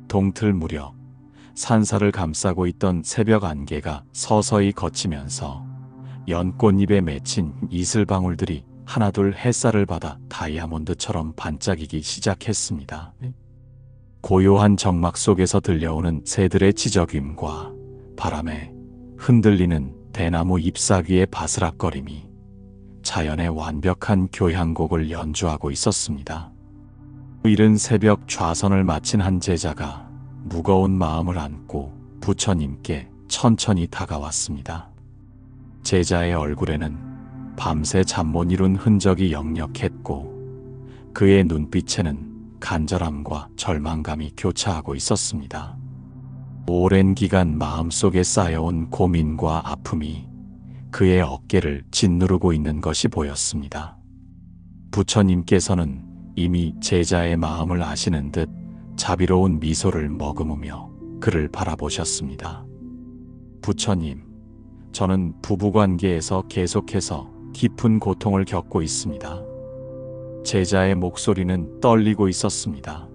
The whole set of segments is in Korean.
동틀 무렵 산사를 감싸고 있던 새벽 안개가 서서히 걷히면서 연꽃잎에 맺힌 이슬방울들이 하나둘 햇살을 받아 다이아몬드처럼 반짝이기 시작했습니다. 고요한 정막 속에서 들려오는 새들의 지저귀음과 바람에 흔들리는 대나무 잎사귀의 바스락거림이 자연의 완벽한 교향곡을 연주하고 있었습니다. 이른 새벽 좌선을 마친 한 제자가 무거운 마음을 안고 부처님께 천천히 다가왔습니다. 제자의 얼굴에는 밤새 잠 못 이룬 흔적이 역력했고 그의 눈빛에는 간절함과 절망감이 교차하고 있었습니다. 오랜 기간 마음속에 쌓여온 고민과 아픔이 그의 어깨를 짓누르고 있는 것이 보였습니다. 부처님께서는 이미 제자의 마음을 아시는 듯 자비로운 미소를 머금으며 그를 바라보셨습니다. 부처님, 저는 부부관계에서 계속해서 깊은 고통을 겪고 있습니다. 제자의 목소리는 떨리고 있었습니다.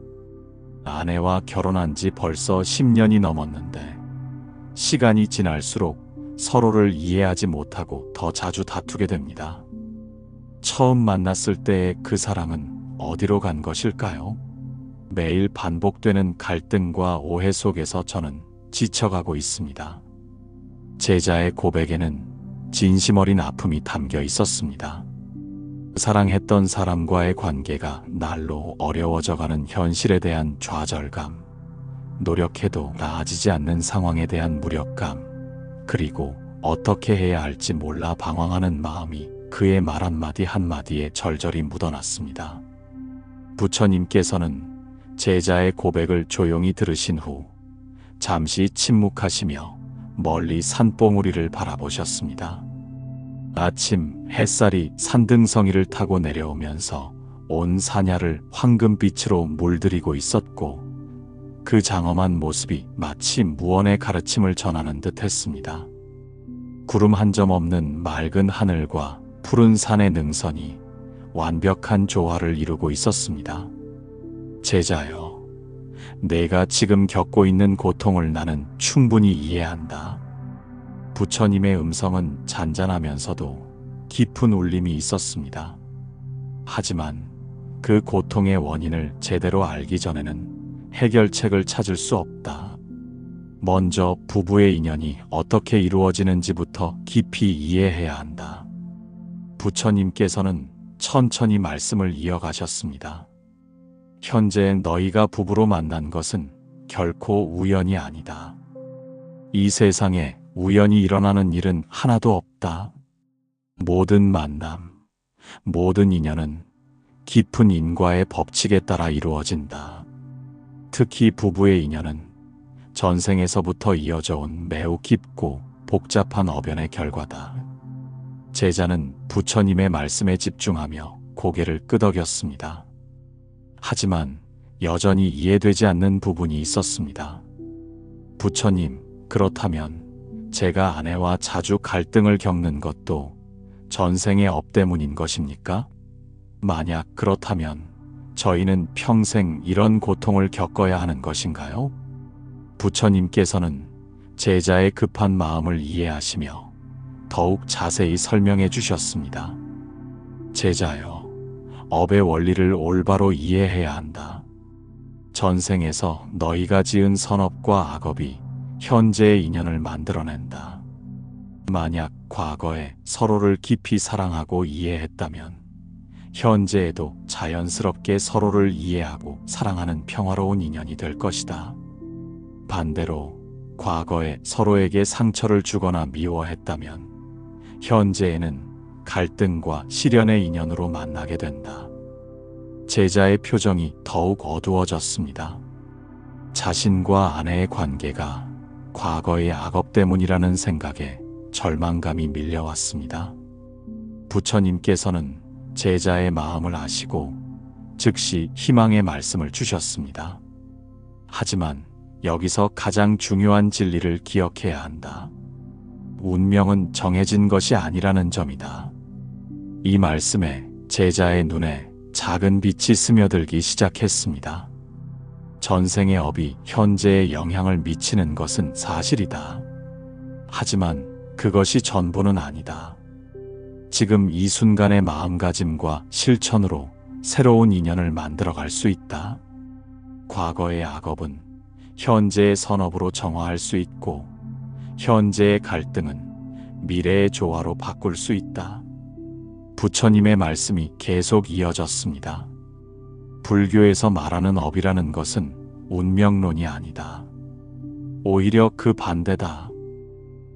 아내와 결혼한 지 벌써 10년이 넘었는데 시간이 지날수록 서로를 이해하지 못하고 더 자주 다투게 됩니다. 처음 만났을 때의 그 사랑은 어디로 간 것일까요? 매일 반복되는 갈등과 오해 속에서 저는 지쳐가고 있습니다. 제자의 고백에는 진심 어린 아픔이 담겨 있었습니다. 사랑했던 사람과의 관계가 날로 어려워져가는 현실에 대한 좌절감, 노력해도 나아지지 않는 상황에 대한 무력감, 그리고 어떻게 해야 할지 몰라 방황하는 마음이 그의 말 한마디 한마디에 절절히 묻어났습니다. 부처님께서는 제자의 고백을 조용히 들으신 후 잠시 침묵하시며 멀리 산봉우리를 바라보셨습니다. 아침 햇살이 산등성이를 타고 내려오면서 온 산야를 황금빛으로 물들이고 있었고 그 장엄한 모습이 마치 무언의 가르침을 전하는 듯 했습니다. 구름 한 점 없는 맑은 하늘과 푸른 산의 능선이 완벽한 조화를 이루고 있었습니다. 제자여, 내가 지금 겪고 있는 고통을 나는 충분히 이해한다. 부처님의 음성은 잔잔하면서도 깊은 울림이 있었습니다. 하지만 그 고통의 원인을 제대로 알기 전에는 해결책을 찾을 수 없다. 먼저 부부의 인연이 어떻게 이루어지는지부터 깊이 이해해야 한다. 부처님께서는 천천히 말씀을 이어가셨습니다. 현재 너희가 부부로 만난 것은 결코 우연이 아니다. 이 세상에 우연히 일어나는 일은 하나도 없다. 모든 만남, 모든 인연은 깊은 인과의 법칙에 따라 이루어진다. 특히 부부의 인연은 전생에서부터 이어져 온 매우 깊고 복잡한 어변의 결과다. 제자는 부처님의 말씀에 집중하며 고개를 끄덕였습니다. 하지만 여전히 이해되지 않는 부분이 있었습니다. 부처님, 그렇다면 제가 아내와 자주 갈등을 겪는 것도 전생의 업 때문인 것입니까? 만약 그렇다면 저희는 평생 이런 고통을 겪어야 하는 것인가요? 부처님께서는 제자의 급한 마음을 이해하시며 더욱 자세히 설명해 주셨습니다. 제자여, 업의 원리를 올바로 이해해야 한다. 전생에서 너희가 지은 선업과 악업이 현재의 인연을 만들어낸다. 만약 과거에 서로를 깊이 사랑하고 이해했다면 현재에도 자연스럽게 서로를 이해하고 사랑하는 평화로운 인연이 될 것이다. 반대로 과거에 서로에게 상처를 주거나 미워했다면 현재에는 갈등과 시련의 인연으로 만나게 된다. 제자의 표정이 더욱 어두워졌습니다. 자신과 아내의 관계가 과거의 악업 때문이라는 생각에 절망감이 밀려왔습니다. 부처님께서는 제자의 마음을 아시고 즉시 희망의 말씀을 주셨습니다. 하지만 여기서 가장 중요한 진리를 기억해야 한다. 운명은 정해진 것이 아니라는 점이다. 이 말씀에 제자의 눈에 작은 빛이 스며들기 시작했습니다. 전생의 업이 현재에 영향을 미치는 것은 사실이다. 하지만 그것이 전부는 아니다. 지금 이 순간의 마음가짐과 실천으로 새로운 인연을 만들어갈 수 있다. 과거의 악업은 현재의 선업으로 정화할 수 있고, 현재의 갈등은 미래의 조화로 바꿀 수 있다. 부처님의 말씀이 계속 이어졌습니다. 불교에서 말하는 업이라는 것은 운명론이 아니다. 오히려 그 반대다.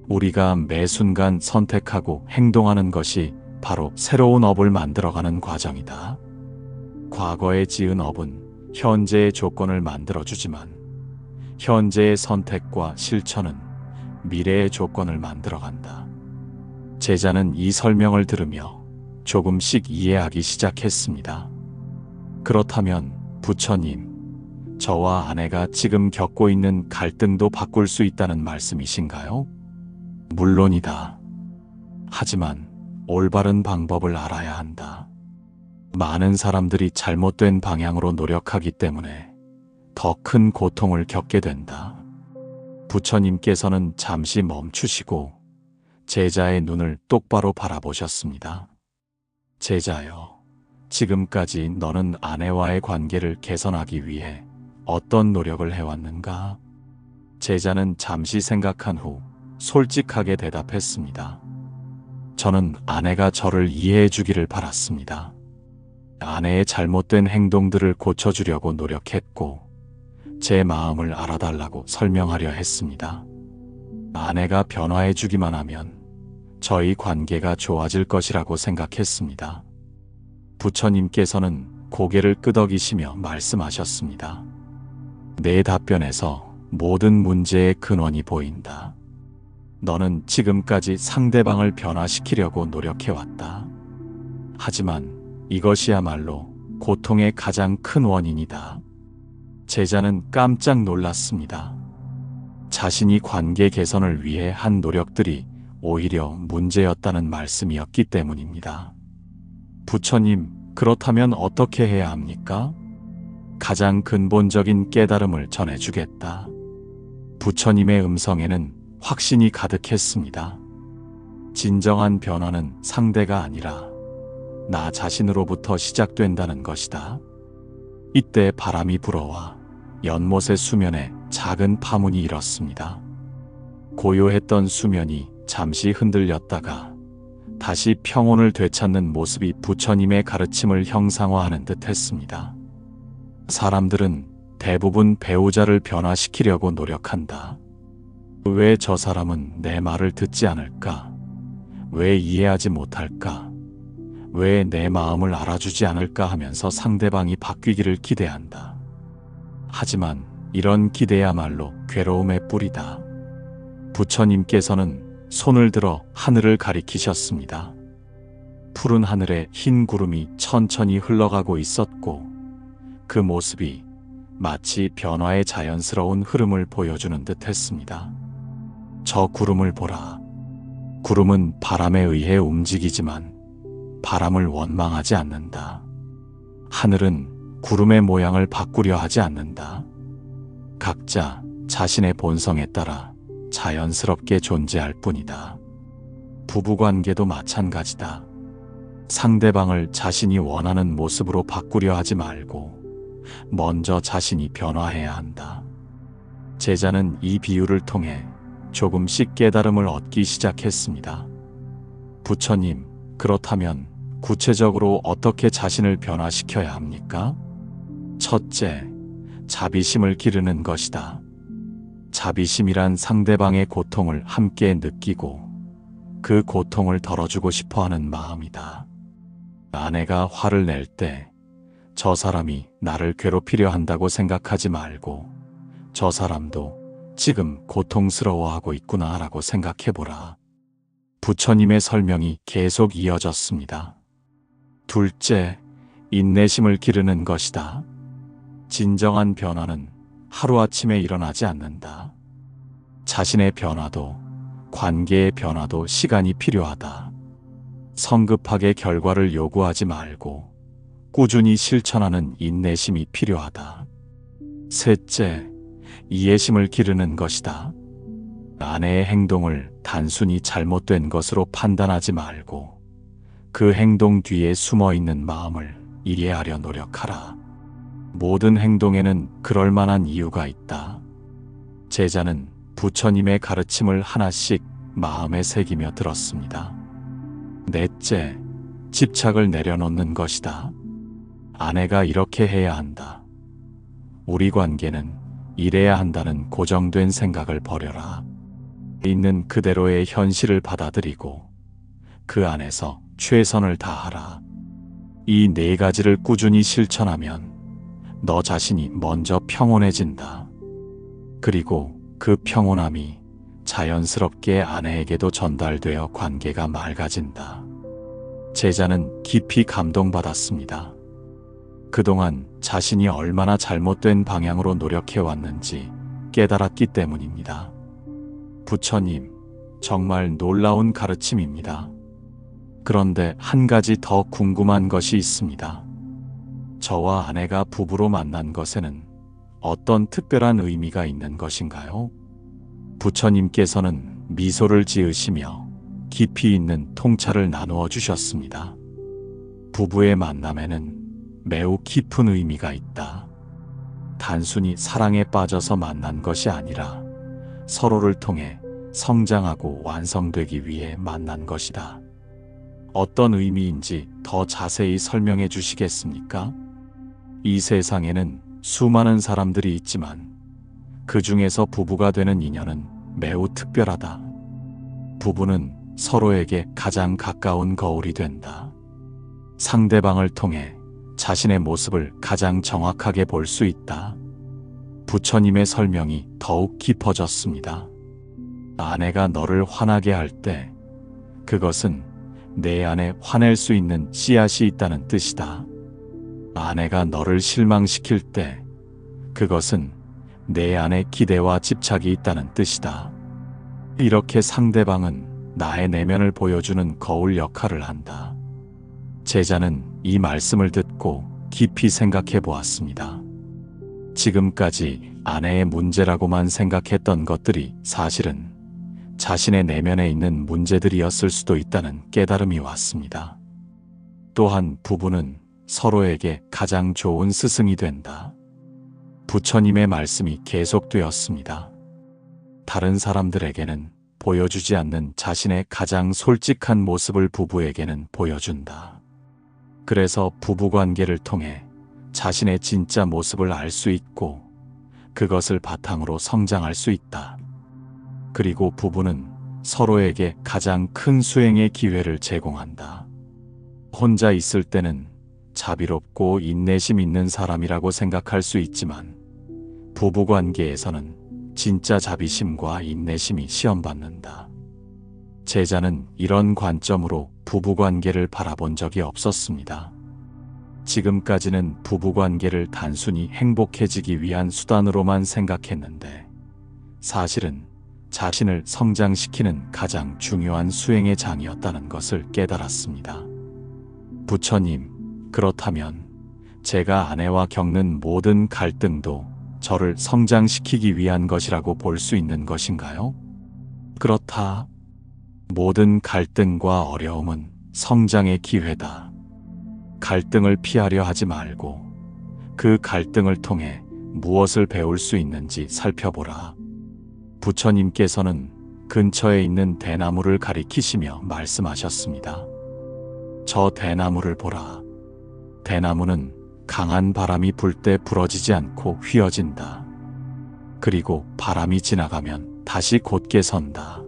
우리가 매 순간 선택하고 행동하는 것이 바로 새로운 업을 만들어가는 과정이다. 과거에 지은 업은 현재의 조건을 만들어주지만, 현재의 선택과 실천은 미래의 조건을 만들어간다. 제자는 이 설명을 들으며 조금씩 이해하기 시작했습니다. 그렇다면 부처님, 저와 아내가 지금 겪고 있는 갈등도 바꿀 수 있다는 말씀이신가요? 물론이다. 하지만 올바른 방법을 알아야 한다. 많은 사람들이 잘못된 방향으로 노력하기 때문에 더 큰 고통을 겪게 된다. 부처님께서는 잠시 멈추시고 제자의 눈을 똑바로 바라보셨습니다. 제자여, 지금까지 너는 아내와의 관계를 개선하기 위해 어떤 노력을 해왔는가? 제자는 잠시 생각한 후 솔직하게 대답했습니다. 저는 아내가 저를 이해해 주기를 바랐습니다. 아내의 잘못된 행동들을 고쳐주려고 노력했고, 제 마음을 알아달라고 설명하려 했습니다. 아내가 변화해 주기만 하면 저희 관계가 좋아질 것이라고 생각했습니다. 부처님께서는 고개를 끄덕이시며 말씀하셨습니다. 내 답변에서 모든 문제의 근원이 보인다. 너는 지금까지 상대방을 변화시키려고 노력해왔다. 하지만 이것이야말로 고통의 가장 큰 원인이다. 제자는 깜짝 놀랐습니다. 자신이 관계 개선을 위해 한 노력들이 오히려 문제였다는 말씀이었기 때문입니다. 부처님, 그렇다면 어떻게 해야 합니까? 가장 근본적인 깨달음을 전해주겠다. 부처님의 음성에는 확신이 가득했습니다. 진정한 변화는 상대가 아니라 나 자신으로부터 시작된다는 것이다. 이때 바람이 불어와 연못의 수면에 작은 파문이 일었습니다. 고요했던 수면이 잠시 흔들렸다가 다시 평온을 되찾는 모습이 부처님의 가르침을 형상화하는 듯 했습니다. 사람들은 대부분 배우자를 변화시키려고 노력한다. 왜 저 사람은 내 말을 듣지 않을까? 왜 이해하지 못할까? 왜 내 마음을 알아주지 않을까 하면서 상대방이 바뀌기를 기대한다. 하지만 이런 기대야말로 괴로움의 뿌리다. 부처님께서는 손을 들어 하늘을 가리키셨습니다. 푸른 하늘에 흰 구름이 천천히 흘러가고 있었고, 그 모습이 마치 변화의 자연스러운 흐름을 보여주는 듯 했습니다. 저 구름을 보라. 구름은 바람에 의해 움직이지만 바람을 원망하지 않는다. 하늘은 구름의 모양을 바꾸려 하지 않는다. 각자 자신의 본성에 따라 자연스럽게 존재할 뿐이다. 부부관계도 마찬가지다. 상대방을 자신이 원하는 모습으로 바꾸려 하지 말고 먼저 자신이 변화해야 한다. 제자는 이 비유를 통해 조금씩 깨달음을 얻기 시작했습니다. 부처님, 그렇다면 구체적으로 어떻게 자신을 변화시켜야 합니까? 첫째, 자비심을 기르는 것이다. 자비심이란 상대방의 고통을 함께 느끼고 그 고통을 덜어주고 싶어 하는 마음이다. 아내가 화를 낼 때 저 사람이 나를 괴롭히려 한다고 생각하지 말고 저 사람도 지금 고통스러워하고 있구나 라고 생각해보라. 부처님의 설명이 계속 이어졌습니다. 둘째, 인내심을 기르는 것이다. 진정한 변화는 하루아침에 일어나지 않는다. 자신의 변화도 관계의 변화도 시간이 필요하다. 성급하게 결과를 요구하지 말고 꾸준히 실천하는 인내심이 필요하다. 셋째, 이해심을 기르는 것이다. 아내의 행동을 단순히 잘못된 것으로 판단하지 말고 그 행동 뒤에 숨어 있는 마음을 이해하려 노력하라. 모든 행동에는 그럴 만한 이유가 있다. 제자는 부처님의 가르침을 하나씩 마음에 새기며 들었습니다. 넷째, 집착을 내려놓는 것이다. 아내가 이렇게 해야 한다. 우리 관계는 이래야 한다는 고정된 생각을 버려라. 있는 그대로의 현실을 받아들이고 그 안에서 최선을 다하라. 이 네 가지를 꾸준히 실천하면 너 자신이 먼저 평온해진다. 그리고 그 평온함이 자연스럽게 아내에게도 전달되어 관계가 맑아진다. 제자는 깊이 감동받았습니다. 그동안 자신이 얼마나 잘못된 방향으로 노력해왔는지 깨달았기 때문입니다. 부처님, 정말 놀라운 가르침입니다. 그런데 한 가지 더 궁금한 것이 있습니다. 저와 아내가 부부로 만난 것에는 어떤 특별한 의미가 있는 것인가요? 부처님께서는 미소를 지으시며 깊이 있는 통찰을 나누어 주셨습니다. 부부의 만남에는 매우 깊은 의미가 있다. 단순히 사랑에 빠져서 만난 것이 아니라 서로를 통해 성장하고 완성되기 위해 만난 것이다. 어떤 의미인지 더 자세히 설명해 주시겠습니까? 이 세상에는 수많은 사람들이 있지만 그 중에서 부부가 되는 인연은 매우 특별하다. 부부는 서로에게 가장 가까운 거울이 된다. 상대방을 통해 자신의 모습을 가장 정확하게 볼 수 있다. 부처님의 설명이 더욱 깊어졌습니다. 아내가 너를 화나게 할 때 그것은 내 안에 화낼 수 있는 씨앗이 있다는 뜻이다. 아내가 너를 실망시킬 때 그것은 내 안에 기대와 집착이 있다는 뜻이다. 이렇게 상대방은 나의 내면을 보여주는 거울 역할을 한다. 제자는 이 말씀을 듣고 깊이 생각해 보았습니다. 지금까지 아내의 문제라고만 생각했던 것들이 사실은 자신의 내면에 있는 문제들이었을 수도 있다는 깨달음이 왔습니다. 또한 부부는 서로에게 가장 좋은 스승이 된다. 부처님의 말씀이 계속되었습니다. 다른 사람들에게는 보여주지 않는 자신의 가장 솔직한 모습을 부부에게는 보여준다. 그래서 부부관계를 통해 자신의 진짜 모습을 알 수 있고 그것을 바탕으로 성장할 수 있다. 그리고 부부는 서로에게 가장 큰 수행의 기회를 제공한다. 혼자 있을 때는 자비롭고 인내심 있는 사람이라고 생각할 수 있지만 부부관계에서는 진짜 자비심과 인내심이 시험받는다. 제자는 이런 관점으로 부부관계를 바라본 적이 없었습니다. 지금까지는 부부관계를 단순히 행복해지기 위한 수단으로만 생각했는데 사실은 자신을 성장시키는 가장 중요한 수행의 장이었다는 것을 깨달았습니다. 부처님, 그렇다면 제가 아내와 겪는 모든 갈등도 저를 성장시키기 위한 것이라고 볼 수 있는 것인가요? 그렇다. 모든 갈등과 어려움은 성장의 기회다. 갈등을 피하려 하지 말고 그 갈등을 통해 무엇을 배울 수 있는지 살펴보라. 부처님께서는 근처에 있는 대나무를 가리키시며 말씀하셨습니다. 저 대나무를 보라. 대나무는 강한 바람이 불 때 부러지지 않고 휘어진다. 그리고 바람이 지나가면 다시 곧게 선다.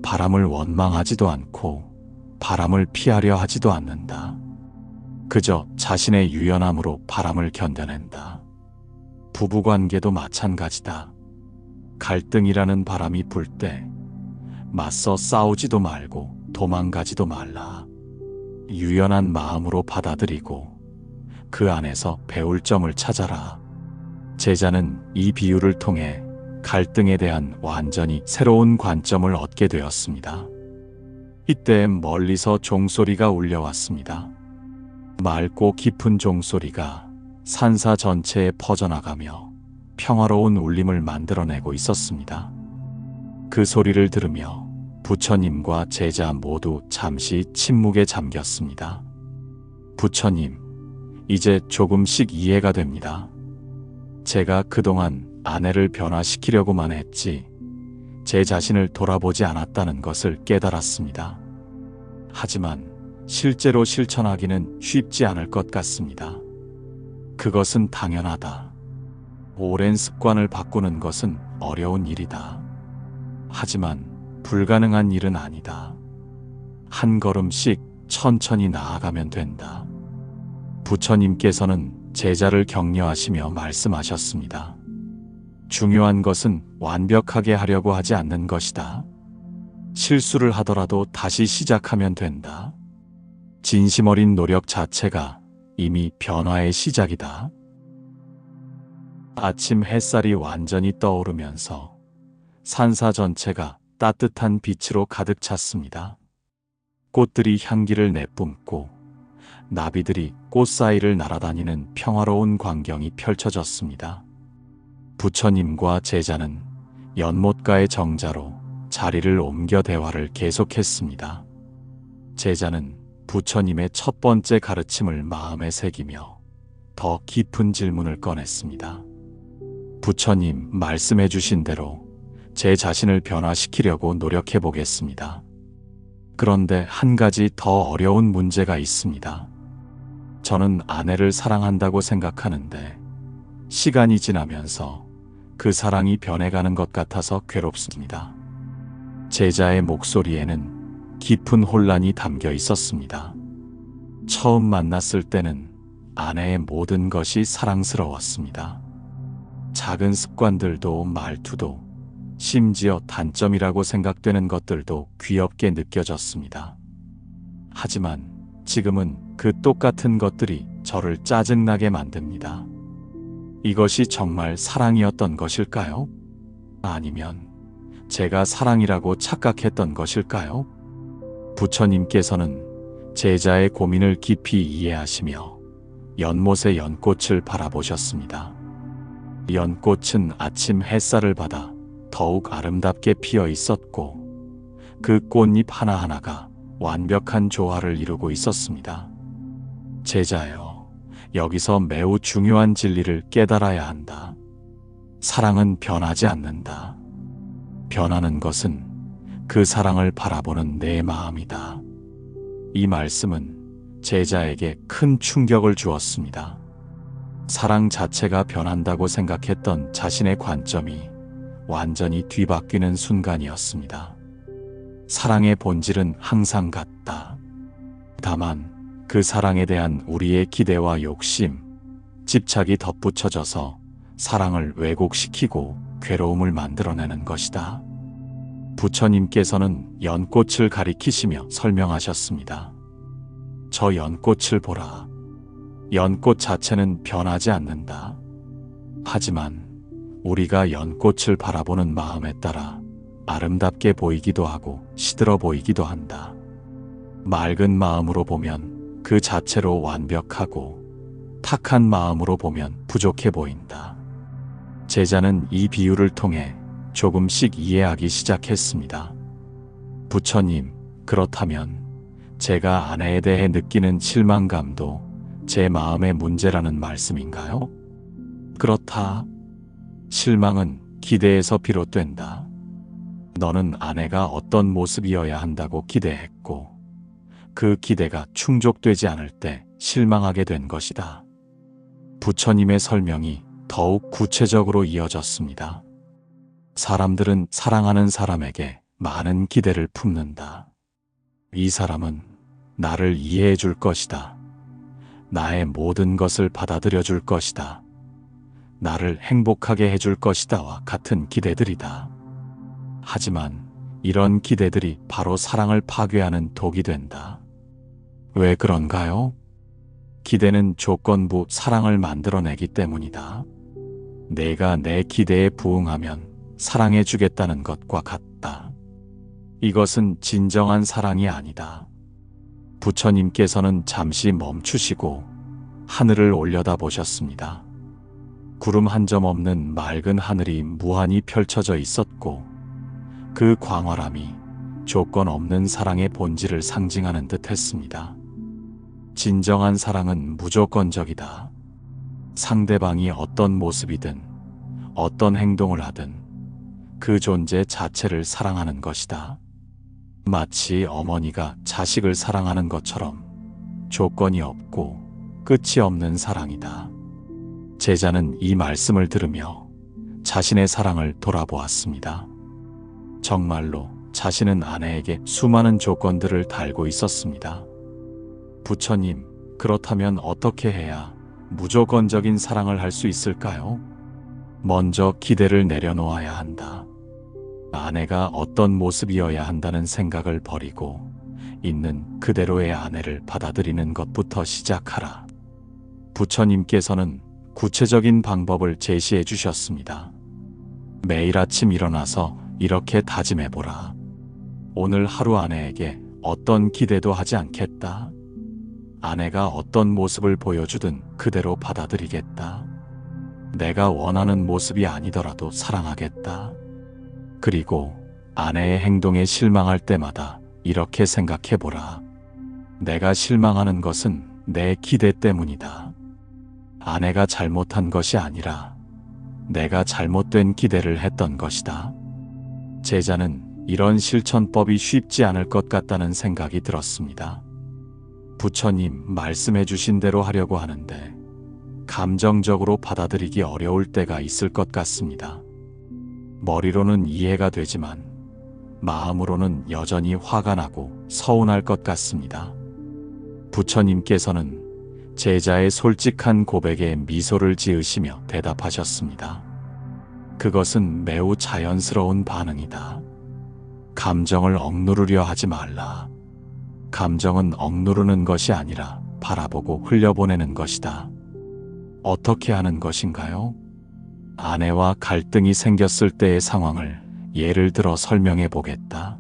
바람을 원망하지도 않고 바람을 피하려 하지도 않는다. 그저 자신의 유연함으로 바람을 견뎌낸다. 부부관계도 마찬가지다. 갈등이라는 바람이 불 때 맞서 싸우지도 말고 도망가지도 말라. 유연한 마음으로 받아들이고 그 안에서 배울 점을 찾아라. 제자는 이 비유를 통해 갈등에 대한 완전히 새로운 관점을 얻게 되었습니다. 이때 멀리서 종소리가 울려왔습니다. 맑고 깊은 종소리가 산사 전체에 퍼져나가며 평화로운 울림을 만들어내고 있었습니다. 그 소리를 들으며 부처님과 제자 모두 잠시 침묵에 잠겼습니다. 부처님, 이제 조금씩 이해가 됩니다. 제가 그동안 아내를 변화시키려고만 했지, 제 자신을 돌아보지 않았다는 것을 깨달았습니다. 하지만 실제로 실천하기는 쉽지 않을 것 같습니다. 그것은 당연하다. 오랜 습관을 바꾸는 것은 어려운 일이다. 하지만 불가능한 일은 아니다. 한 걸음씩 천천히 나아가면 된다. 부처님께서는 제자를 격려하시며 말씀하셨습니다. 중요한 것은 완벽하게 하려고 하지 않는 것이다. 실수를 하더라도 다시 시작하면 된다. 진심 어린 노력 자체가 이미 변화의 시작이다. 아침 햇살이 완전히 떠오르면서 산사 전체가 따뜻한 빛으로 가득 찼습니다. 꽃들이 향기를 내뿜고 나비들이 꽃 사이를 날아다니는 평화로운 광경이 펼쳐졌습니다. 부처님과 제자는 연못가의 정자로 자리를 옮겨 대화를 계속했습니다. 제자는 부처님의 첫 번째 가르침을 마음에 새기며 더 깊은 질문을 꺼냈습니다. 부처님 말씀해 주신 대로 제 자신을 변화시키려고 노력해 보겠습니다. 그런데 한 가지 더 어려운 문제가 있습니다. 저는 아내를 사랑한다고 생각하는데 시간이 지나면서 그 사랑이 변해가는 것 같아서 괴롭습니다. 제자의 목소리에는 깊은 혼란이 담겨 있었습니다. 처음 만났을 때는 아내의 모든 것이 사랑스러웠습니다. 작은 습관들도 말투도 심지어 단점이라고 생각되는 것들도 귀엽게 느껴졌습니다. 하지만 지금은 그 똑같은 것들이 저를 짜증나게 만듭니다. 이것이 정말 사랑이었던 것일까요? 아니면 제가 사랑이라고 착각했던 것일까요? 부처님께서는 제자의 고민을 깊이 이해하시며 연못의 연꽃을 바라보셨습니다. 연꽃은 아침 햇살을 받아 더욱 아름답게 피어 있었고 그 꽃잎 하나하나가 완벽한 조화를 이루고 있었습니다. 제자여, 여기서 매우 중요한 진리를 깨달아야 한다. 사랑은 변하지 않는다. 변하는 것은 그 사랑을 바라보는 내 마음이다. 이 말씀은 제자에게 큰 충격을 주었습니다. 사랑 자체가 변한다고 생각했던 자신의 관점이 완전히 뒤바뀌는 순간이었습니다. 사랑의 본질은 항상 같다. 다만 그 사랑에 대한 우리의 기대와 욕심, 집착이 덧붙여져서 사랑을 왜곡시키고 괴로움을 만들어내는 것이다. 부처님께서는 연꽃을 가리키시며 설명하셨습니다. 저 연꽃을 보라. 연꽃 자체는 변하지 않는다. 하지만 우리가 연꽃을 바라보는 마음에 따라 아름답게 보이기도 하고 시들어 보이기도 한다. 맑은 마음으로 보면 그 자체로 완벽하고 탁한 마음으로 보면 부족해 보인다. 제자는 이 비유를 통해 조금씩 이해하기 시작했습니다. 부처님, 그렇다면 제가 아내에 대해 느끼는 실망감도 제 마음의 문제라는 말씀인가요? 그렇다. 실망은 기대에서 비롯된다. 너는 아내가 어떤 모습이어야 한다고 기대했고 그 기대가 충족되지 않을 때 실망하게 된 것이다. 부처님의 설명이 더욱 구체적으로 이어졌습니다. 사람들은 사랑하는 사람에게 많은 기대를 품는다. 이 사람은 나를 이해해 줄 것이다. 나의 모든 것을 받아들여 줄 것이다. 나를 행복하게 해줄 것이다와 같은 기대들이다. 하지만 이런 기대들이 바로 사랑을 파괴하는 독이 된다. 왜 그런가요? 기대는 조건부 사랑을 만들어내기 때문이다. 내가 내 기대에 부응하면 사랑해 주겠다는 것과 같다. 이것은 진정한 사랑이 아니다. 부처님께서는 잠시 멈추시고 하늘을 올려다 보셨습니다. 구름 한 점 없는 맑은 하늘이 무한히 펼쳐져 있었고 그 광활함이 조건 없는 사랑의 본질을 상징하는 듯 했습니다. 진정한 사랑은 무조건적이다. 상대방이 어떤 모습이든 어떤 행동을 하든 그 존재 자체를 사랑하는 것이다. 마치 어머니가 자식을 사랑하는 것처럼 조건이 없고 끝이 없는 사랑이다. 제자는 이 말씀을 들으며 자신의 사랑을 돌아보았습니다. 정말로 자신은 아내에게 수많은 조건들을 달고 있었습니다. 부처님, 그렇다면 어떻게 해야 무조건적인 사랑을 할 수 있을까요? 먼저 기대를 내려놓아야 한다. 아내가 어떤 모습이어야 한다는 생각을 버리고 있는 그대로의 아내를 받아들이는 것부터 시작하라. 부처님께서는 구체적인 방법을 제시해 주셨습니다. 매일 아침 일어나서 이렇게 다짐해보라. 오늘 하루 아내에게 어떤 기대도 하지 않겠다. 아내가 어떤 모습을 보여주든 그대로 받아들이겠다. 내가 원하는 모습이 아니더라도 사랑하겠다. 그리고 아내의 행동에 실망할 때마다 이렇게 생각해보라. 내가 실망하는 것은 내 기대 때문이다. 아내가 잘못한 것이 아니라 내가 잘못된 기대를 했던 것이다. 제자는 이런 실천법이 쉽지 않을 것 같다는 생각이 들었습니다. 부처님 말씀해 주신 대로 하려고 하는데 감정적으로 받아들이기 어려울 때가 있을 것 같습니다. 머리로는 이해가 되지만 마음으로는 여전히 화가 나고 서운할 것 같습니다. 부처님께서는 제자의 솔직한 고백에 미소를 지으시며 대답하셨습니다. 그것은 매우 자연스러운 반응이다. 감정을 억누르려 하지 말라. 감정은 억누르는 것이 아니라 바라보고 흘려보내는 것이다. 어떻게 하는 것인가요? 아내와 갈등이 생겼을 때의 상황을 예를 들어 설명해 보겠다.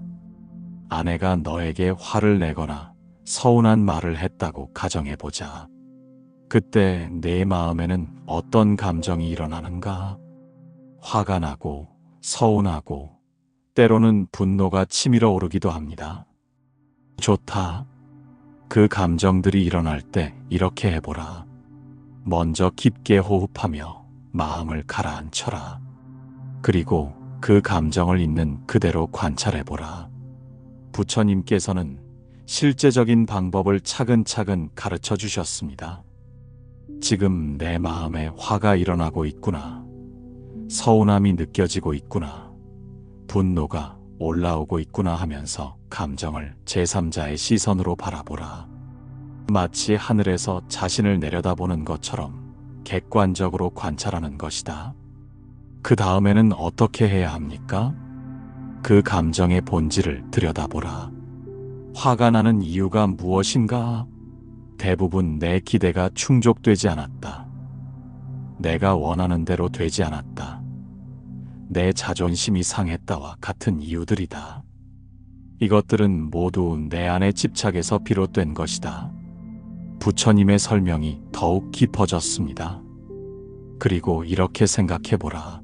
아내가 너에게 화를 내거나 서운한 말을 했다고 가정해 보자. 그때 내 마음에는 어떤 감정이 일어나는가? 화가 나고 서운하고 때로는 분노가 치밀어 오르기도 합니다. 좋다. 그 감정들이 일어날 때 이렇게 해보라. 먼저 깊게 호흡하며 마음을 가라앉혀라. 그리고 그 감정을 있는 그대로 관찰해보라. 부처님께서는 실제적인 방법을 차근차근 가르쳐 주셨습니다. 지금 내 마음에 화가 일어나고 있구나. 서운함이 느껴지고 있구나. 분노가 올라오고 있구나 하면서 감정을 제3자의 시선으로 바라보라. 마치 하늘에서 자신을 내려다보는 것처럼 객관적으로 관찰하는 것이다. 그 다음에는 어떻게 해야 합니까? 그 감정의 본질을 들여다보라. 화가 나는 이유가 무엇인가? 대부분 내 기대가 충족되지 않았다. 내가 원하는 대로 되지 않았다. 내 자존심이 상했다와 같은 이유들이다. 이것들은 모두 내 안의 집착에서 비롯된 것이다. 부처님의 설명이 더욱 깊어졌습니다. 그리고 이렇게 생각해보라.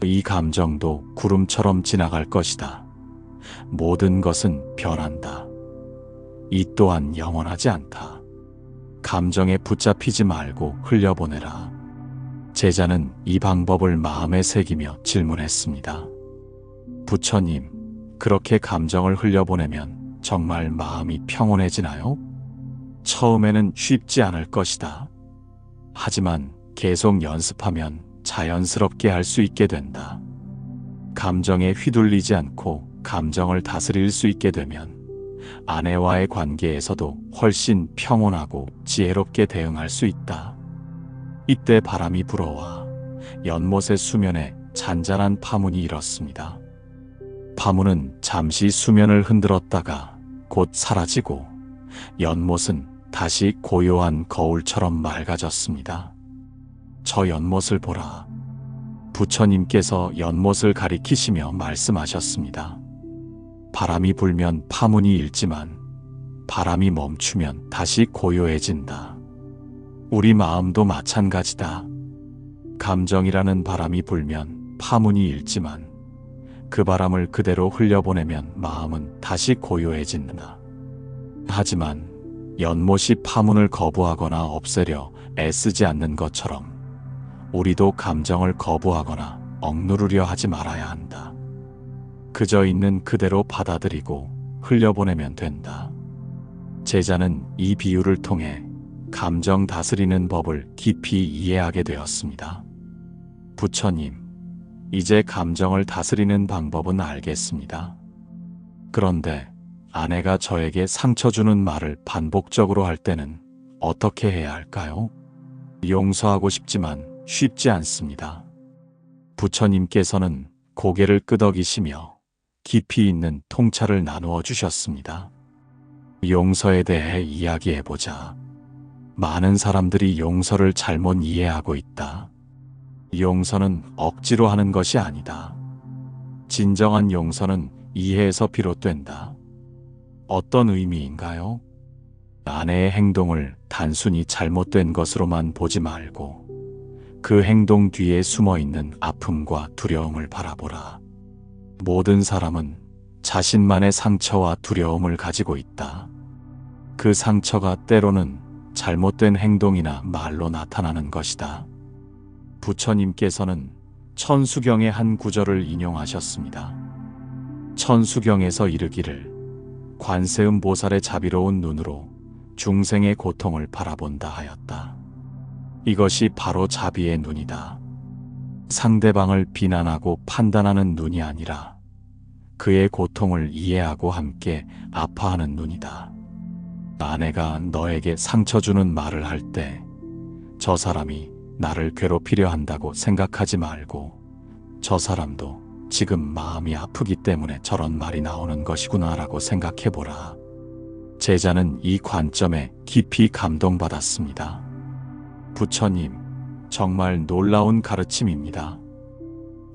이 감정도 구름처럼 지나갈 것이다. 모든 것은 변한다. 이 또한 영원하지 않다. 감정에 붙잡히지 말고 흘려보내라. 제자는 이 방법을 마음에 새기며 질문했습니다. 부처님, 그렇게 감정을 흘려보내면 정말 마음이 평온해지나요? 처음에는 쉽지 않을 것이다. 하지만 계속 연습하면 자연스럽게 할 수 있게 된다. 감정에 휘둘리지 않고 감정을 다스릴 수 있게 되면 아내와의 관계에서도 훨씬 평온하고 지혜롭게 대응할 수 있다. 이때 바람이 불어와 연못의 수면에 잔잔한 파문이 일었습니다. 파문은 잠시 수면을 흔들었다가 곧 사라지고 연못은 다시 고요한 거울처럼 맑아졌습니다. 저 연못을 보라. 부처님께서 연못을 가리키시며 말씀하셨습니다. 바람이 불면 파문이 일지만 바람이 멈추면 다시 고요해진다. 우리 마음도 마찬가지다. 감정이라는 바람이 불면 파문이 일지만 그 바람을 그대로 흘려보내면 마음은 다시 고요해진다. 하지만 연못이 파문을 거부하거나 없애려 애쓰지 않는 것처럼 우리도 감정을 거부하거나 억누르려 하지 말아야 한다. 그저 있는 그대로 받아들이고 흘려보내면 된다. 제자는 이 비유를 통해 감정 다스리는 법을 깊이 이해하게 되었습니다. 부처님, 이제 감정을 다스리는 방법은 알겠습니다. 그런데 아내가 저에게 상처 주는 말을 반복적으로 할 때는 어떻게 해야 할까요? 용서하고 싶지만 쉽지 않습니다. 부처님께서는 고개를 끄덕이시며 깊이 있는 통찰을 나누어 주셨습니다. 용서에 대해 이야기해보자. 많은 사람들이 용서를 잘못 이해하고 있다. 용서는 억지로 하는 것이 아니다. 진정한 용서는 이해에서 비롯된다. 어떤 의미인가요? 아내의 행동을 단순히 잘못된 것으로만 보지 말고 그 행동 뒤에 숨어있는 아픔과 두려움을 바라보라. 모든 사람은 자신만의 상처와 두려움을 가지고 있다. 그 상처가 때로는 잘못된 행동이나 말로 나타나는 것이다. 부처님께서는 천수경의 한 구절을 인용하셨습니다. 천수경에서 이르기를 관세음 보살의 자비로운 눈으로 중생의 고통을 바라본다 하였다. 이것이 바로 자비의 눈이다. 상대방을 비난하고 판단하는 눈이 아니라 그의 고통을 이해하고 함께 아파하는 눈이다. 아내가 너에게 상처 주는 말을 할 때 저 사람이 나를 괴롭히려 한다고 생각하지 말고 저 사람도 지금 마음이 아프기 때문에 저런 말이 나오는 것이구나라고 생각해보라. 제자는 이 관점에 깊이 감동받았습니다. 부처님, 정말 놀라운 가르침입니다.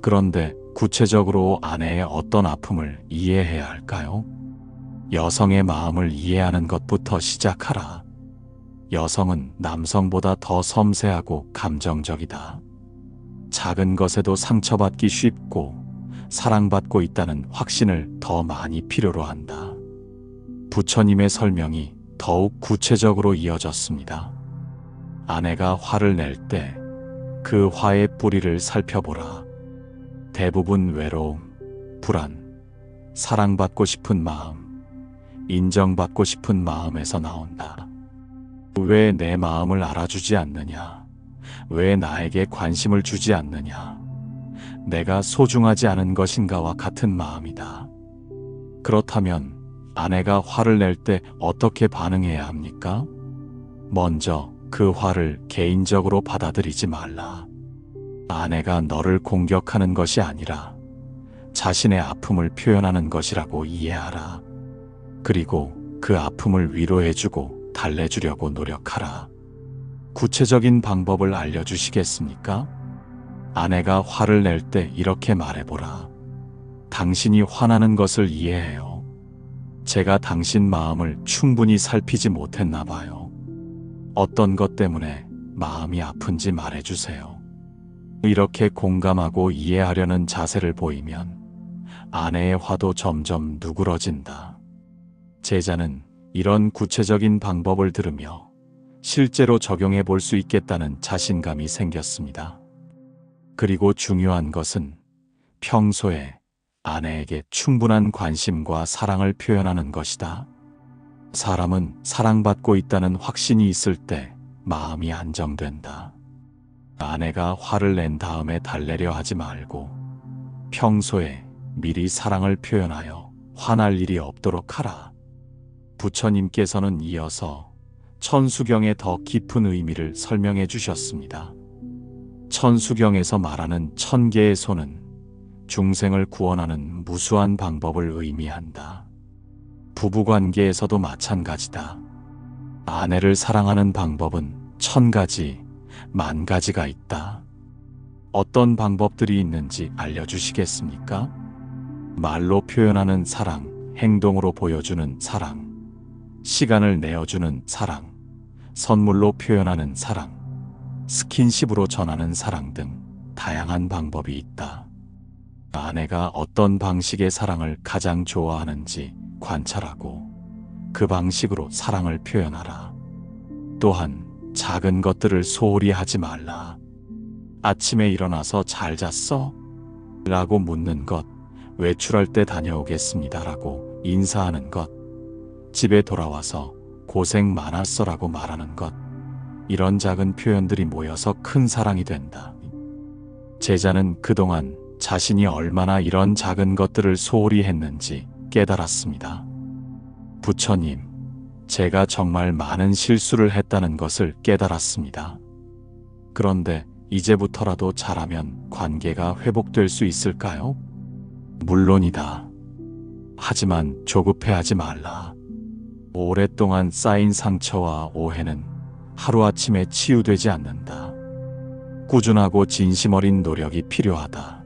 그런데 구체적으로 아내의 어떤 아픔을 이해해야 할까요? 여성의 마음을 이해하는 것부터 시작하라. 여성은 남성보다 더 섬세하고 감정적이다. 작은 것에도 상처받기 쉽고 사랑받고 있다는 확신을 더 많이 필요로 한다. 부처님의 설명이 더욱 구체적으로 이어졌습니다. 아내가 화를 낼 때 그 화의 뿌리를 살펴보라. 대부분 외로움, 불안, 사랑받고 싶은 마음, 인정받고 싶은 마음에서 나온다. 왜 내 마음을 알아주지 않느냐? 왜 나에게 관심을 주지 않느냐? 내가 소중하지 않은 것인가와 같은 마음이다. 그렇다면 아내가 화를 낼 때 어떻게 반응해야 합니까? 먼저 그 화를 개인적으로 받아들이지 말라. 아내가 너를 공격하는 것이 아니라 자신의 아픔을 표현하는 것이라고 이해하라. 그리고 그 아픔을 위로해주고 달래주려고 노력하라. 구체적인 방법을 알려주시겠습니까? 아내가 화를 낼 때 이렇게 말해보라. 당신이 화나는 것을 이해해요. 제가 당신 마음을 충분히 살피지 못했나 봐요. 어떤 것 때문에 마음이 아픈지 말해주세요. 이렇게 공감하고 이해하려는 자세를 보이면 아내의 화도 점점 누그러진다. 제자는 이런 구체적인 방법을 들으며 실제로 적용해 볼 수 있겠다는 자신감이 생겼습니다. 그리고 중요한 것은 평소에 아내에게 충분한 관심과 사랑을 표현하는 것이다. 사람은 사랑받고 있다는 확신이 있을 때 마음이 안정된다. 아내가 화를 낸 다음에 달래려 하지 말고 평소에 미리 사랑을 표현하여 화날 일이 없도록 하라. 부처님께서는 이어서 천수경의 더 깊은 의미를 설명해 주셨습니다. 천수경에서 말하는 1000개의 손은 중생을 구원하는 무수한 방법을 의미한다. 부부관계에서도 마찬가지다. 아내를 사랑하는 방법은 1000가지, 10,000가지가 있다. 어떤 방법들이 있는지 알려주시겠습니까? 말로 표현하는 사랑, 행동으로 보여주는 사랑, 시간을 내어주는 사랑, 선물로 표현하는 사랑, 스킨십으로 전하는 사랑 등 다양한 방법이 있다. 아내가 어떤 방식의 사랑을 가장 좋아하는지 관찰하고 그 방식으로 사랑을 표현하라. 또한 작은 것들을 소홀히 하지 말라. 아침에 일어나서 잘 잤어? 라고 묻는 것, 외출할 때 다녀오겠습니다 라고 인사하는 것, 집에 돌아와서 고생 많았어 라고 말하는 것, 이런 작은 표현들이 모여서 큰 사랑이 된다. 제자는 그동안 자신이 얼마나 이런 작은 것들을 소홀히 했는지 깨달았습니다. 부처님, 제가 정말 많은 실수를 했다는 것을 깨달았습니다. 그런데 이제부터라도 잘하면 관계가 회복될 수 있을까요? 물론이다. 하지만 조급해하지 말라. 오랫동안 쌓인 상처와 오해는 하루아침에 치유되지 않는다. 꾸준하고 진심 어린 노력이 필요하다.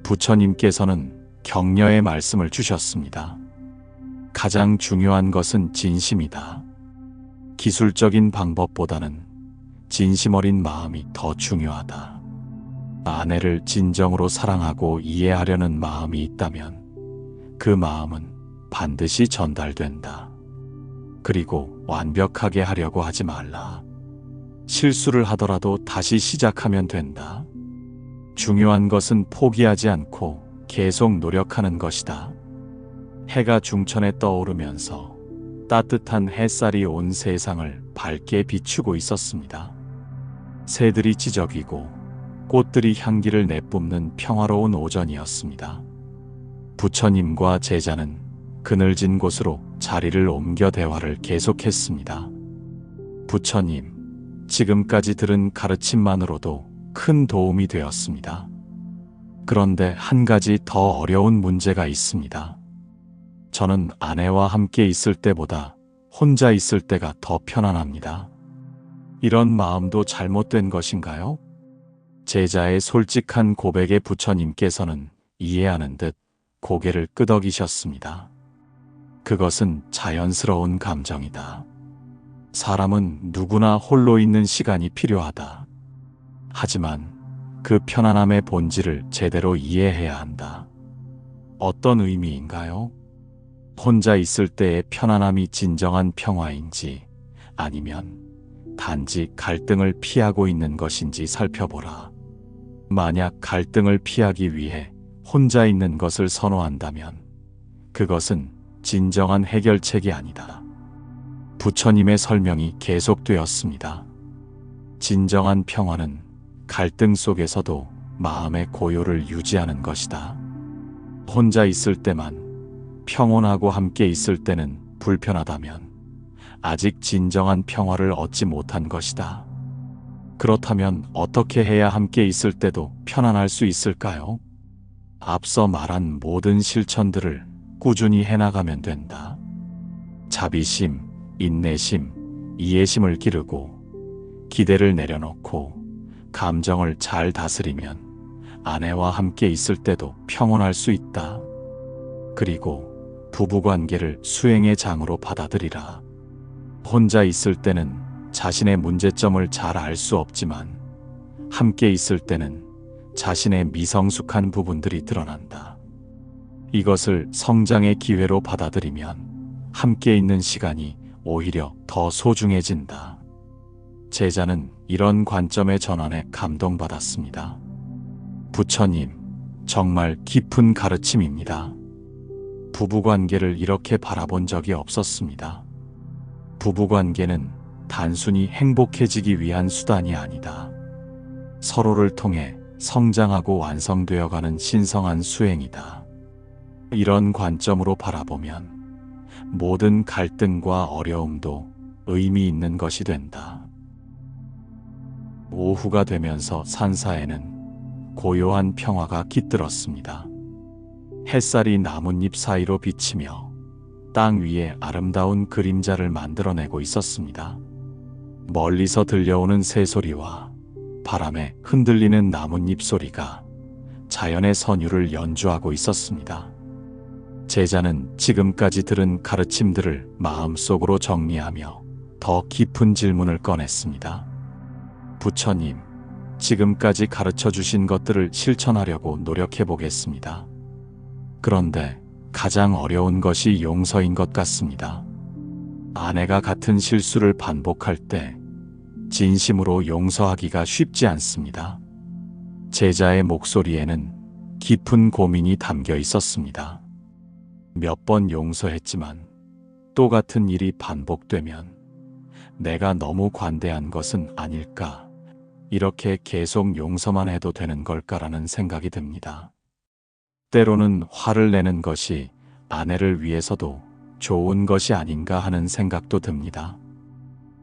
부처님께서는 격려의 말씀을 주셨습니다. 가장 중요한 것은 진심이다. 기술적인 방법보다는 진심 어린 마음이 더 중요하다. 아내를 진정으로 사랑하고 이해하려는 마음이 있다면 그 마음은 반드시 전달된다. 그리고 완벽하게 하려고 하지 말라. 실수를 하더라도 다시 시작하면 된다. 중요한 것은 포기하지 않고 계속 노력하는 것이다. 해가 중천에 떠오르면서 따뜻한 햇살이 온 세상을 밝게 비추고 있었습니다. 새들이 지저귀고 꽃들이 향기를 내뿜는 평화로운 오전이었습니다. 부처님과 제자는 그늘진 곳으로 자리를 옮겨 대화를 계속했습니다. 부처님, 지금까지 들은 가르침만으로도 큰 도움이 되었습니다. 그런데 한 가지 더 어려운 문제가 있습니다. 저는 아내와 함께 있을 때보다 혼자 있을 때가 더 편안합니다. 이런 마음도 잘못된 것인가요? 제자의 솔직한 고백에 부처님께서는 이해하는 듯 고개를 끄덕이셨습니다. 그것은 자연스러운 감정이다. 사람은 누구나 홀로 있는 시간이 필요하다. 하지만 그 편안함의 본질을 제대로 이해해야 한다. 어떤 의미인가요? 혼자 있을 때의 편안함이 진정한 평화인지 아니면 단지 갈등을 피하고 있는 것인지 살펴보라. 만약 갈등을 피하기 위해 혼자 있는 것을 선호한다면 그것은 진정한 해결책이 아니다. 부처님의 설명이 계속되었습니다. 진정한 평화는 갈등 속에서도 마음의 고요를 유지하는 것이다. 혼자 있을 때만 평온하고 함께 있을 때는 불편하다면 아직 진정한 평화를 얻지 못한 것이다. 그렇다면 어떻게 해야 함께 있을 때도 편안할 수 있을까요? 앞서 말한 모든 실천들을 꾸준히 해나가면 된다. 자비심, 인내심, 이해심을 기르고 기대를 내려놓고 감정을 잘 다스리면 아내와 함께 있을 때도 평온할 수 있다. 그리고 부부관계를 수행의 장으로 받아들이라. 혼자 있을 때는 자신의 문제점을 잘 알 수 없지만 함께 있을 때는 자신의 미성숙한 부분들이 드러난다. 이것을 성장의 기회로 받아들이면 함께 있는 시간이 오히려 더 소중해진다. 제자는 이런 관점의 전환에 감동받았습니다. 부처님, 정말 깊은 가르침입니다. 부부관계를 이렇게 바라본 적이 없었습니다. 부부관계는 단순히 행복해지기 위한 수단이 아니다. 서로를 통해 성장하고 완성되어가는 신성한 수행이다. 이런 관점으로 바라보면 모든 갈등과 어려움도 의미 있는 것이 된다. 오후가 되면서 산사에는 고요한 평화가 깃들었습니다. 햇살이 나뭇잎 사이로 비치며 땅 위에 아름다운 그림자를 만들어내고 있었습니다. 멀리서 들려오는 새소리와 바람에 흔들리는 나뭇잎 소리가 자연의 선율을 연주하고 있었습니다. 제자는 지금까지 들은 가르침들을 마음속으로 정리하며 더 깊은 질문을 꺼냈습니다. 부처님, 지금까지 가르쳐 주신 것들을 실천하려고 노력해 보겠습니다. 그런데 가장 어려운 것이 용서인 것 같습니다. 아내가 같은 실수를 반복할 때 진심으로 용서하기가 쉽지 않습니다. 제자의 목소리에는 깊은 고민이 담겨 있었습니다. 몇 번 용서했지만 또 같은 일이 반복되면 내가 너무 관대한 것은 아닐까? 이렇게 계속 용서만 해도 되는 걸까라는 생각이 듭니다. 때로는 화를 내는 것이 아내를 위해서도 좋은 것이 아닌가 하는 생각도 듭니다.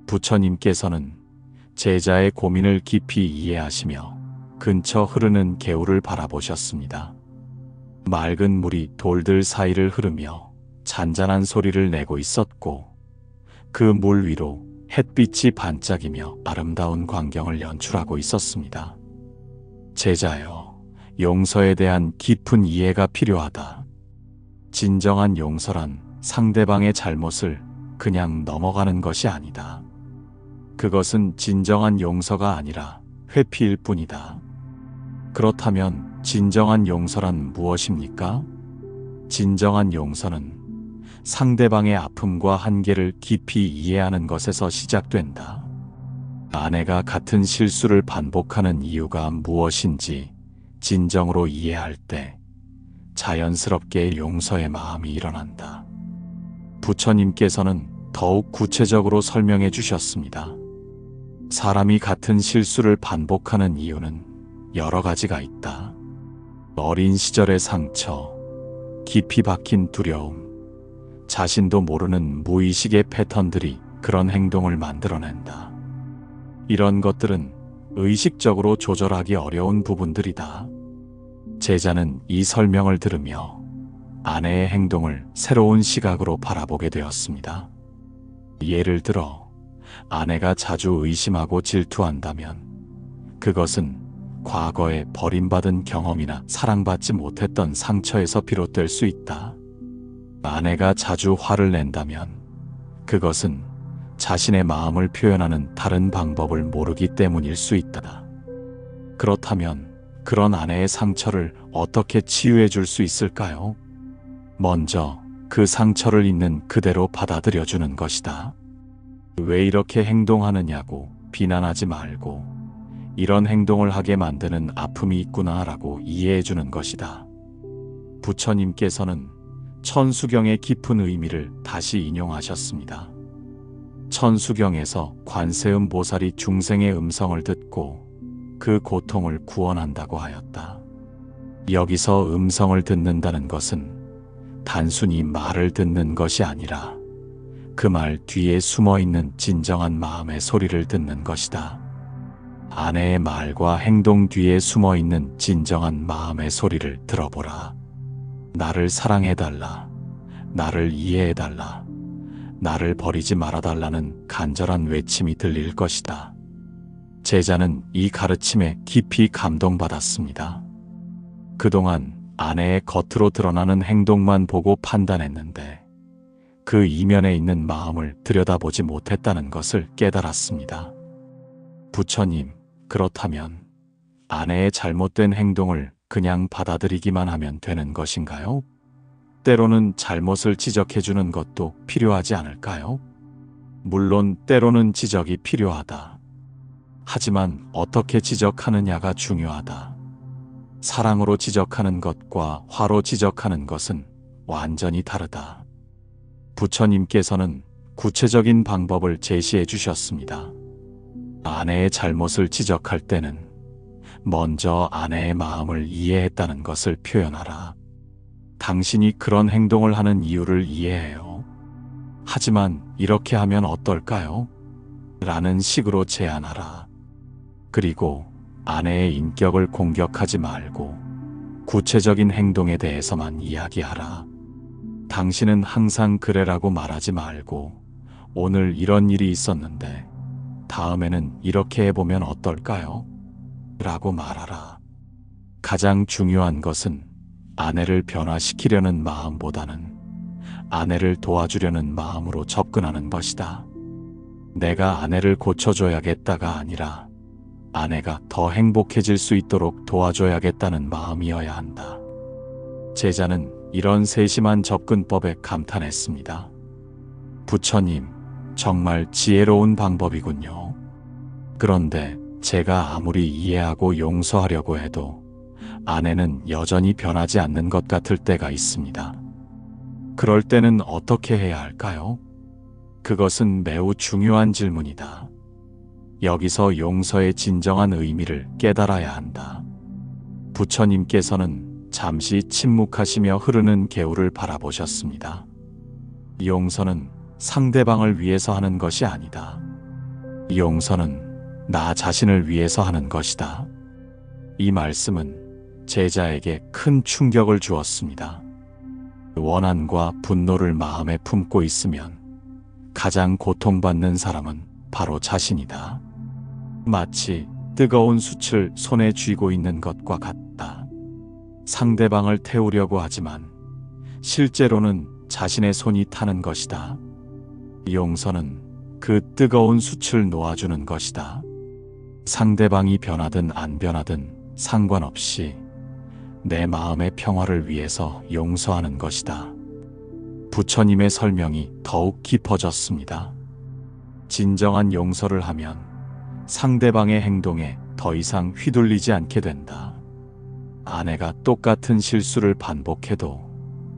부처님께서는 제자의 고민을 깊이 이해하시며 근처 흐르는 개울을 바라보셨습니다. 맑은 물이 돌들 사이를 흐르며 잔잔한 소리를 내고 있었고 그 물 위로 햇빛이 반짝이며 아름다운 광경을 연출하고 있었습니다. 제자여, 용서에 대한 깊은 이해가 필요하다. 진정한 용서란 상대방의 잘못을 그냥 넘어가는 것이 아니다. 그것은 진정한 용서가 아니라 회피일 뿐이다. 그렇다면 진정한 용서란 무엇입니까? 진정한 용서는 상대방의 아픔과 한계를 깊이 이해하는 것에서 시작된다. 아내가 같은 실수를 반복하는 이유가 무엇인지 진정으로 이해할 때 자연스럽게 용서의 마음이 일어난다. 부처님께서는 더욱 구체적으로 설명해 주셨습니다. 사람이 같은 실수를 반복하는 이유는 여러 가지가 있다. 어린 시절의 상처, 깊이 박힌 두려움, 자신도 모르는 무의식의 패턴들이 그런 행동을 만들어낸다. 이런 것들은 의식적으로 조절하기 어려운 부분들이다. 제자는 이 설명을 들으며 아내의 행동을 새로운 시각으로 바라보게 되었습니다. 예를 들어 아내가 자주 의심하고 질투한다면 그것은 과거에 버림받은 경험이나 사랑받지 못했던 상처에서 비롯될 수 있다. 아내가 자주 화를 낸다면 그것은 자신의 마음을 표현하는 다른 방법을 모르기 때문일 수 있다. 그렇다면 그런 아내의 상처를 어떻게 치유해 줄 수 있을까요? 먼저 그 상처를 있는 그대로 받아들여 주는 것이다. 왜 이렇게 행동하느냐고 비난하지 말고 이런 행동을 하게 만드는 아픔이 있구나라고 이해해 주는 것이다. 부처님께서는 천수경의 깊은 의미를 다시 인용하셨습니다. 천수경에서 관세음 보살이 중생의 음성을 듣고 그 고통을 구원한다고 하였다. 여기서 음성을 듣는다는 것은 단순히 말을 듣는 것이 아니라 그 말 뒤에 숨어있는 진정한 마음의 소리를 듣는 것이다. 아내의 말과 행동 뒤에 숨어있는 진정한 마음의 소리를 들어보라. 나를 사랑해달라. 나를 이해해달라. 나를 버리지 말아달라는 간절한 외침이 들릴 것이다. 제자는 이 가르침에 깊이 감동받았습니다. 그동안 아내의 겉으로 드러나는 행동만 보고 판단했는데 그 이면에 있는 마음을 들여다보지 못했다는 것을 깨달았습니다. 부처님, 그렇다면 아내의 잘못된 행동을 그냥 받아들이기만 하면 되는 것인가요? 때로는 잘못을 지적해주는 것도 필요하지 않을까요? 물론 때로는 지적이 필요하다. 하지만 어떻게 지적하느냐가 중요하다. 사랑으로 지적하는 것과 화로 지적하는 것은 완전히 다르다. 부처님께서는 구체적인 방법을 제시해 주셨습니다. 아내의 잘못을 지적할 때는 먼저 아내의 마음을 이해했다는 것을 표현하라. 당신이 그런 행동을 하는 이유를 이해해요. 하지만 이렇게 하면 어떨까요? 라는 식으로 제안하라. 그리고 아내의 인격을 공격하지 말고 구체적인 행동에 대해서만 이야기하라. 당신은 항상 그래라고 말하지 말고 오늘 이런 일이 있었는데 다음에는 이렇게 해보면 어떨까요? 라고 말하라. 가장 중요한 것은 아내를 변화시키려는 마음보다는 아내를 도와주려는 마음으로 접근하는 것이다. 내가 아내를 고쳐줘야겠다가 아니라 아내가 더 행복해질 수 있도록 도와줘야겠다는 마음이어야 한다. 제자는 이런 세심한 접근법에 감탄했습니다. 부처님, 정말 지혜로운 방법이군요. 그런데 제가 아무리 이해하고 용서하려고 해도 아내는 여전히 변하지 않는 것 같을 때가 있습니다. 그럴 때는 어떻게 해야 할까요? 그것은 매우 중요한 질문이다. 여기서 용서의 진정한 의미를 깨달아야 한다. 부처님께서는 잠시 침묵하시며 흐르는 개울을 바라보셨습니다. 용서는 상대방을 위해서 하는 것이 아니다. 용서는 나 자신을 위해서 하는 것이다. 이 말씀은 제자에게 큰 충격을 주었습니다. 원한과 분노를 마음에 품고 있으면 가장 고통받는 사람은 바로 자신이다. 마치 뜨거운 숯을 손에 쥐고 있는 것과 같다. 상대방을 태우려고 하지만 실제로는 자신의 손이 타는 것이다. 용서는 그 뜨거운 숯을 놓아주는 것이다. 상대방이 변하든 안 변하든 상관없이 내 마음의 평화를 위해서 용서하는 것이다. 부처님의 설명이 더욱 깊어졌습니다. 진정한 용서를 하면 상대방의 행동에 더 이상 휘둘리지 않게 된다. 아내가 똑같은 실수를 반복해도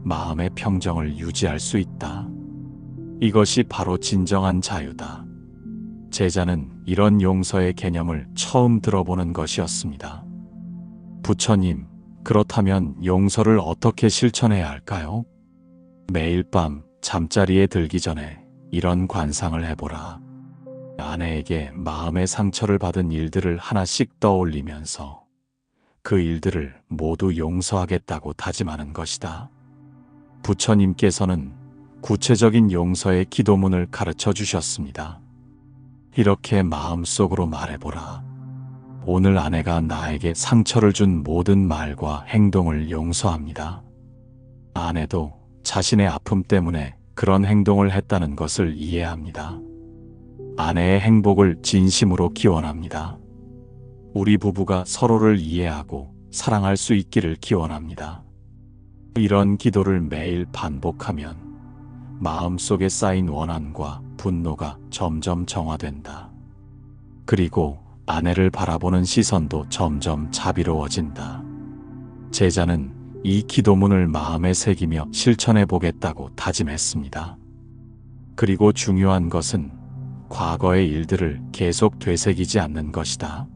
마음의 평정을 유지할 수 있다. 이것이 바로 진정한 자유다. 제자는 이런 용서의 개념을 처음 들어보는 것이었습니다. 부처님, 그렇다면 용서를 어떻게 실천해야 할까요? 매일 밤 잠자리에 들기 전에 이런 관상을 해보라. 아내에게 마음의 상처를 받은 일들을 하나씩 떠올리면서 그 일들을 모두 용서하겠다고 다짐하는 것이다. 부처님께서는 구체적인 용서의 기도문을 가르쳐 주셨습니다. 이렇게 마음속으로 말해보라. 오늘 아내가 나에게 상처를 준 모든 말과 행동을 용서합니다. 아내도 자신의 아픔 때문에 그런 행동을 했다는 것을 이해합니다. 아내의 행복을 진심으로 기원합니다. 우리 부부가 서로를 이해하고 사랑할 수 있기를 기원합니다. 이런 기도를 매일 반복하면 마음속에 쌓인 원한과 분노가 점점 정화된다. 그리고 아내를 바라보는 시선도 점점 자비로워진다. 제자는 이 기도문을 마음에 새기며 실천해 보겠다고 다짐했습니다. 그리고 중요한 것은 과거의 일들을 계속 되새기지 않는 것이다.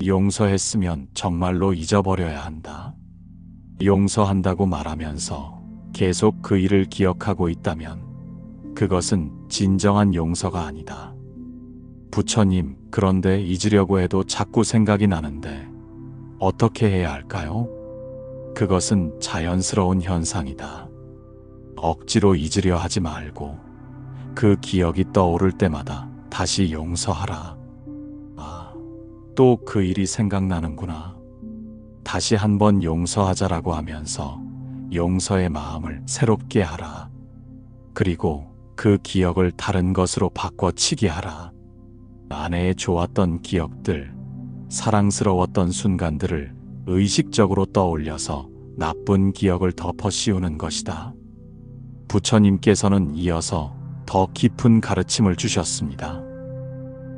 용서했으면 정말로 잊어버려야 한다. 용서한다고 말하면서 계속 그 일을 기억하고 있다면 그것은 진정한 용서가 아니다. 부처님, 그런데 잊으려고 해도 자꾸 생각이 나는데 어떻게 해야 할까요? 그것은 자연스러운 현상이다. 억지로 잊으려 하지 말고 그 기억이 떠오를 때마다 다시 용서하라. 아, 또 그 일이 생각나는구나. 다시 한번 용서하자라고 하면서 용서의 마음을 새롭게 하라. 그리고 그 기억을 다른 것으로 바꿔치기 하라. 아내의 좋았던 기억들, 사랑스러웠던 순간들을 의식적으로 떠올려서 나쁜 기억을 덮어 씌우는 것이다. 부처님께서는 이어서 더 깊은 가르침을 주셨습니다.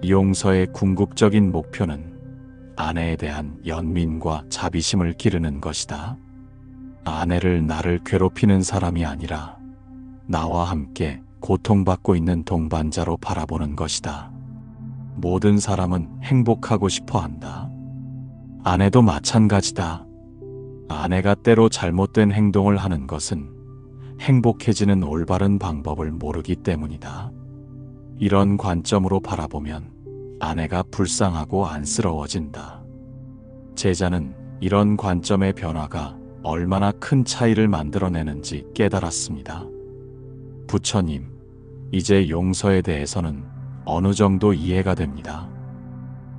용서의 궁극적인 목표는 아내에 대한 연민과 자비심을 기르는 것이다. 아내를 나를 괴롭히는 사람이 아니라 나와 함께 고통받고 있는 동반자로 바라보는 것이다. 모든 사람은 행복하고 싶어 한다. 아내도 마찬가지다. 아내가 때로 잘못된 행동을 하는 것은 행복해지는 올바른 방법을 모르기 때문이다. 이런 관점으로 바라보면 아내가 불쌍하고 안쓰러워진다. 제자는 이런 관점의 변화가 얼마나 큰 차이를 만들어내는지 깨달았습니다. 부처님, 이제 용서에 대해서는 어느 정도 이해가 됩니다.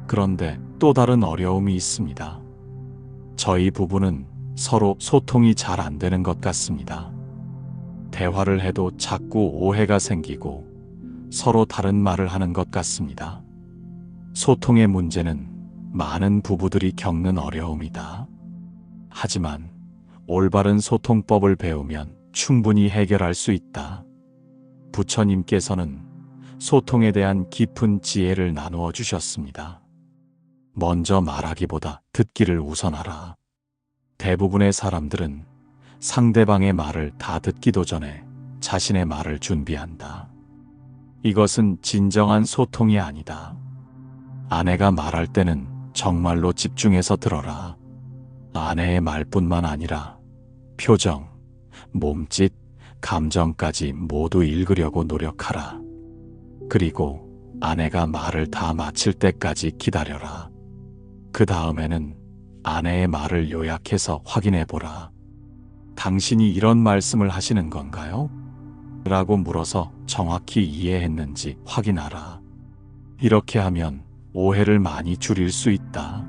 그런데 또 다른 어려움이 있습니다. 저희 부부는 서로 소통이 잘 안 되는 것 같습니다. 대화를 해도 자꾸 오해가 생기고 서로 다른 말을 하는 것 같습니다. 소통의 문제는 많은 부부들이 겪는 어려움이다. 하지만 올바른 소통법을 배우면 충분히 해결할 수 있다. 부처님께서는 소통에 대한 깊은 지혜를 나누어 주셨습니다. 먼저 말하기보다 듣기를 우선하라. 대부분의 사람들은 상대방의 말을 다 듣기도 전에 자신의 말을 준비한다. 이것은 진정한 소통이 아니다. 아내가 말할 때는 정말로 집중해서 들어라. 아내의 말뿐만 아니라 표정, 몸짓, 감정까지 모두 읽으려고 노력하라. 그리고 아내가 말을 다 마칠 때까지 기다려라. 그 다음에는 아내의 말을 요약해서 확인해 보라. 당신이 이런 말씀을 하시는 건가요? 라고 물어서 정확히 이해했는지 확인하라. 이렇게 하면 오해를 많이 줄일 수 있다.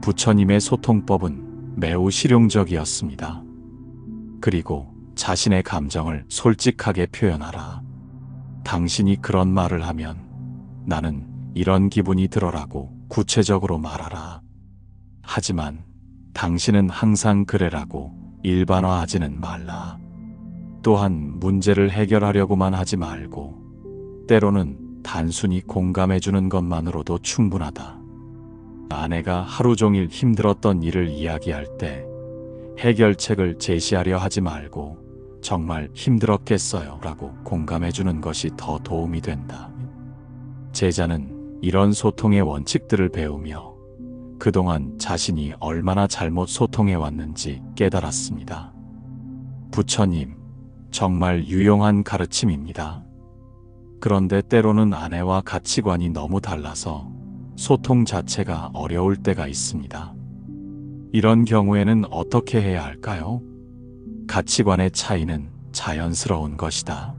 부처님의 소통법은 매우 실용적이었습니다. 그리고 자신의 감정을 솔직하게 표현하라. 당신이 그런 말을 하면 나는 이런 기분이 들어라고 구체적으로 말하라. 하지만 당신은 항상 그래라고 일반화하지는 말라. 또한 문제를 해결하려고만 하지 말고 때로는 단순히 공감해주는 것만으로도 충분하다. 아내가 하루 종일 힘들었던 일을 이야기할 때 해결책을 제시하려 하지 말고 정말 힘들었겠어요 라고 공감해주는 것이 더 도움이 된다. 제자는 이런 소통의 원칙들을 배우며 그동안 자신이 얼마나 잘못 소통해왔는지 깨달았습니다. 부처님, 정말 유용한 가르침입니다. 그런데 때로는 아내와 가치관이 너무 달라서 소통 자체가 어려울 때가 있습니다. 이런 경우에는 어떻게 해야 할까요? 가치관의 차이는 자연스러운 것이다.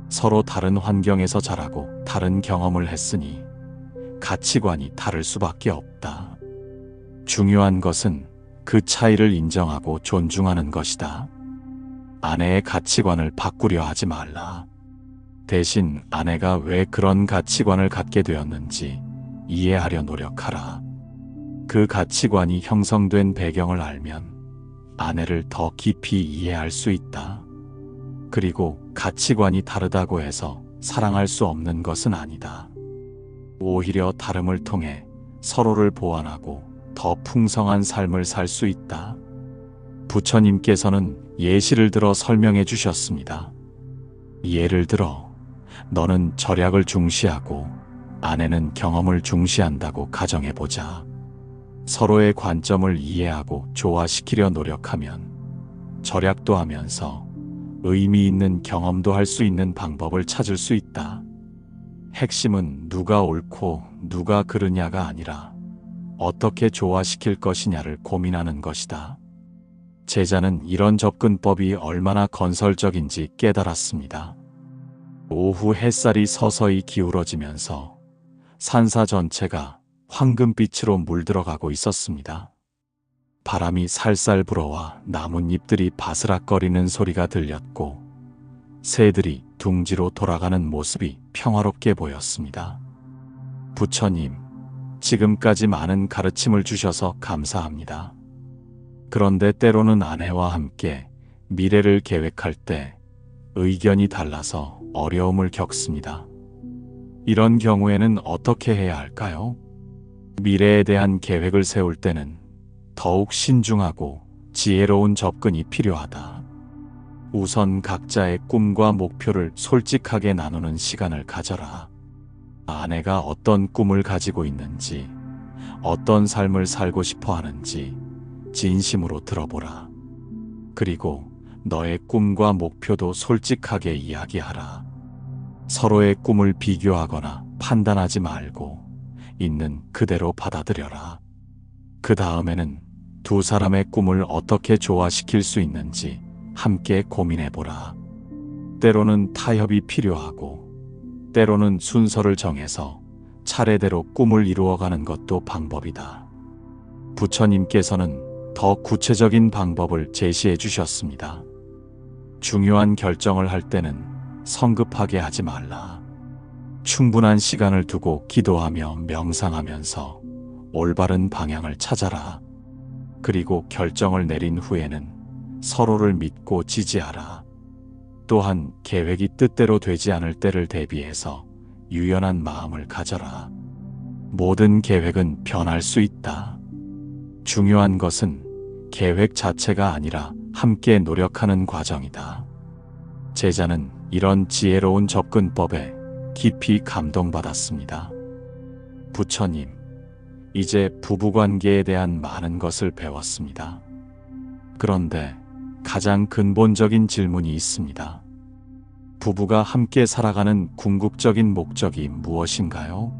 서로 다른 환경에서 자라고 다른 경험을 했으니 가치관이 다를 수밖에 없다. 중요한 것은 그 차이를 인정하고 존중하는 것이다. 아내의 가치관을 바꾸려 하지 말라. 대신 아내가 왜 그런 가치관을 갖게 되었는지 이해하려 노력하라. 그 가치관이 형성된 배경을 알면 아내를 더 깊이 이해할 수 있다. 그리고 가치관이 다르다고 해서 사랑할 수 없는 것은 아니다. 오히려 다름을 통해 서로를 보완하고 더 풍성한 삶을 살 수 있다. 부처님께서는 예시를 들어 설명해 주셨습니다. 예를 들어, 너는 절약을 중시하고 아내는 경험을 중시한다고 가정해보자. 서로의 관점을 이해하고 조화시키려 노력하면 절약도 하면서 의미 있는 경험도 할 수 있는 방법을 찾을 수 있다. 핵심은 누가 옳고 누가 그르냐가 아니라 어떻게 조화시킬 것이냐를 고민하는 것이다. 제자는 이런 접근법이 얼마나 건설적인지 깨달았습니다. 오후 햇살이 서서히 기울어지면서 산사 전체가 황금빛으로 물들어가고 있었습니다. 바람이 살살 불어와 나뭇잎들이 바스락거리는 소리가 들렸고 새들이 둥지로 돌아가는 모습이 평화롭게 보였습니다. 부처님, 지금까지 많은 가르침을 주셔서 감사합니다. 그런데 때로는 아내와 함께 미래를 계획할 때 의견이 달라서 어려움을 겪습니다. 이런 경우에는 어떻게 해야 할까요? 미래에 대한 계획을 세울 때는 더욱 신중하고 지혜로운 접근이 필요하다. 우선 각자의 꿈과 목표를 솔직하게 나누는 시간을 가져라. 아내가 어떤 꿈을 가지고 있는지, 어떤 삶을 살고 싶어 하는지 진심으로 들어보라. 그리고 너의 꿈과 목표도 솔직하게 이야기하라. 서로의 꿈을 비교하거나 판단하지 말고 있는 그대로 받아들여라. 그 다음에는 두 사람의 꿈을 어떻게 조화시킬 수 있는지 함께 고민해보라. 때로는 타협이 필요하고 때로는 순서를 정해서 차례대로 꿈을 이루어가는 것도 방법이다. 부처님께서는 더 구체적인 방법을 제시해 주셨습니다. 중요한 결정을 할 때는 성급하게 하지 말라. 충분한 시간을 두고 기도하며 명상하면서 올바른 방향을 찾아라. 그리고 결정을 내린 후에는 서로를 믿고 지지하라. 또한 계획이 뜻대로 되지 않을 때를 대비해서 유연한 마음을 가져라. 모든 계획은 변할 수 있다. 중요한 것은 계획 자체가 아니라 함께 노력하는 과정이다. 제자는 이런 지혜로운 접근법에 깊이 감동받았습니다. 부처님, 이제 부부관계에 대한 많은 것을 배웠습니다. 그런데 가장 근본적인 질문이 있습니다. 부부가 함께 살아가는 궁극적인 목적이 무엇인가요?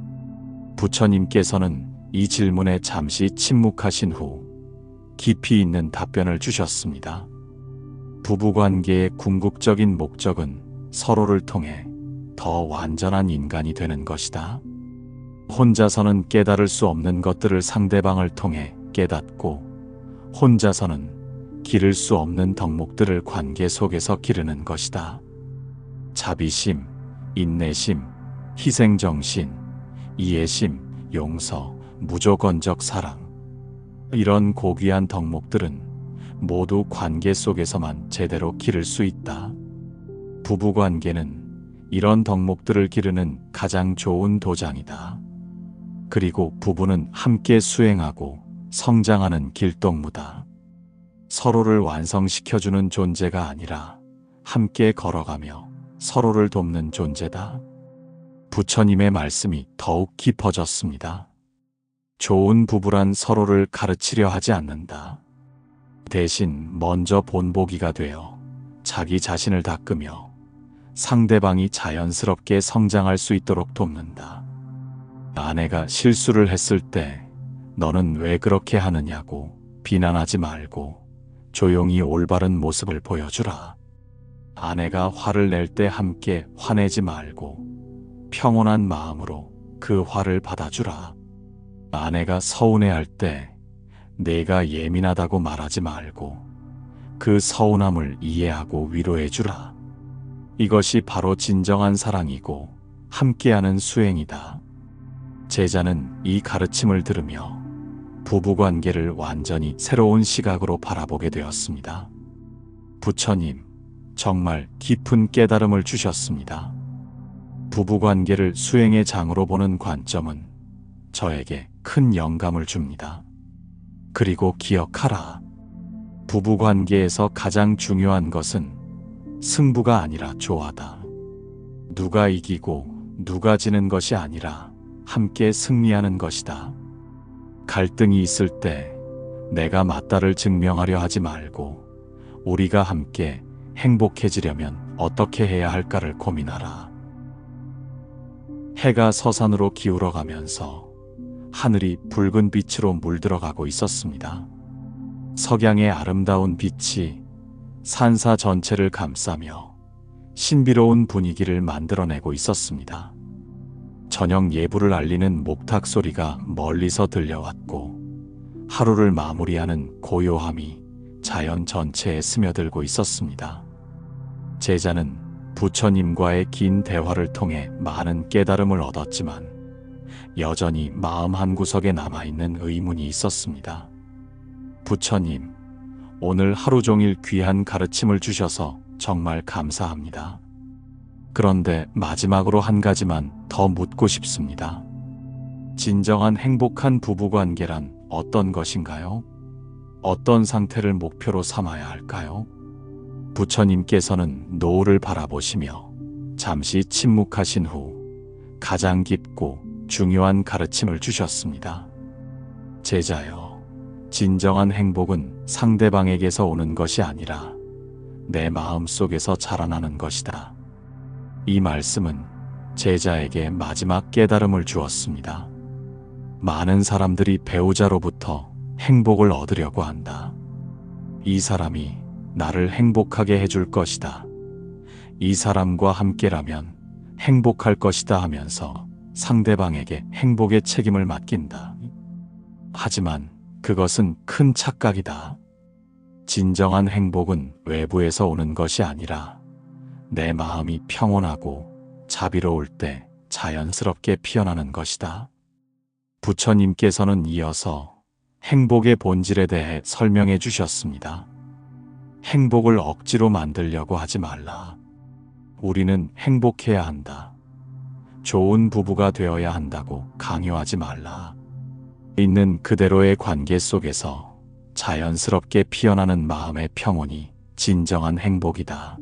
부처님께서는 이 질문에 잠시 침묵하신 후 깊이 있는 답변을 주셨습니다. 부부관계의 궁극적인 목적은 서로를 통해 더 완전한 인간이 되는 것이다. 혼자서는 깨달을 수 없는 것들을 상대방을 통해 깨닫고, 혼자서는 기를 수 없는 덕목들을 관계 속에서 기르는 것이다. 자비심, 인내심, 희생정신, 이해심, 용서, 무조건적 사랑. 이런 고귀한 덕목들은 모두 관계 속에서만 제대로 기를 수 있다. 부부관계는 이런 덕목들을 기르는 가장 좋은 도장이다. 그리고 부부는 함께 수행하고 성장하는 길동무다. 서로를 완성시켜주는 존재가 아니라 함께 걸어가며 서로를 돕는 존재다. 부처님의 말씀이 더욱 깊어졌습니다. 좋은 부부란 서로를 가르치려 하지 않는다. 대신 먼저 본보기가 되어 자기 자신을 닦으며 상대방이 자연스럽게 성장할 수 있도록 돕는다. 아내가 실수를 했을 때 너는 왜 그렇게 하느냐고 비난하지 말고 조용히 올바른 모습을 보여주라. 아내가 화를 낼 때 함께 화내지 말고 평온한 마음으로 그 화를 받아주라. 아내가 서운해할 때 내가 예민하다고 말하지 말고 그 서운함을 이해하고 위로해주라. 이것이 바로 진정한 사랑이고 함께하는 수행이다. 제자는 이 가르침을 들으며 부부관계를 완전히 새로운 시각으로 바라보게 되었습니다. 부처님, 정말 깊은 깨달음을 주셨습니다. 부부관계를 수행의 장으로 보는 관점은 저에게 큰 영감을 줍니다. 그리고 기억하라. 부부관계에서 가장 중요한 것은 승부가 아니라 조화다. 누가 이기고 누가 지는 것이 아니라 함께 승리하는 것이다. 갈등이 있을 때 내가 맞다를 증명하려 하지 말고 우리가 함께 행복해지려면 어떻게 해야 할까를 고민하라. 해가 서산으로 기울어 가면서 하늘이 붉은 빛으로 물들어가고 있었습니다. 석양의 아름다운 빛이 산사 전체를 감싸며 신비로운 분위기를 만들어내고 있었습니다. 저녁 예불을 알리는 목탁 소리가 멀리서 들려왔고 하루를 마무리하는 고요함이 자연 전체에 스며들고 있었습니다. 제자는 부처님과의 긴 대화를 통해 많은 깨달음을 얻었지만 여전히 마음 한구석에 남아있는 의문이 있었습니다. 부처님, 오늘 하루 종일 귀한 가르침을 주셔서 정말 감사합니다. 그런데 마지막으로 한 가지만 더 묻고 싶습니다. 진정한 행복한 부부관계란 어떤 것인가요? 어떤 상태를 목표로 삼아야 할까요? 부처님께서는 노을을 바라보시며 잠시 침묵하신 후 가장 깊고 중요한 가르침을 주셨습니다. 제자여, 진정한 행복은 상대방에게서 오는 것이 아니라 내 마음 속에서 자라나는 것이다. 이 말씀은 제자에게 마지막 깨달음을 주었습니다. 많은 사람들이 배우자로부터 행복을 얻으려고 한다. 이 사람이 나를 행복하게 해줄 것이다. 이 사람과 함께라면 행복할 것이다 하면서 상대방에게 행복의 책임을 맡긴다. 하지만 그것은 큰 착각이다. 진정한 행복은 외부에서 오는 것이 아니라 내 마음이 평온하고 자비로울 때 자연스럽게 피어나는 것이다. 부처님께서는 이어서 행복의 본질에 대해 설명해 주셨습니다. 행복을 억지로 만들려고 하지 말라. 우리는 행복해야 한다. 좋은 부부가 되어야 한다고 강요하지 말라. 있는 그대로의 관계 속에서 자연스럽게 피어나는 마음의 평온이 진정한 행복이다.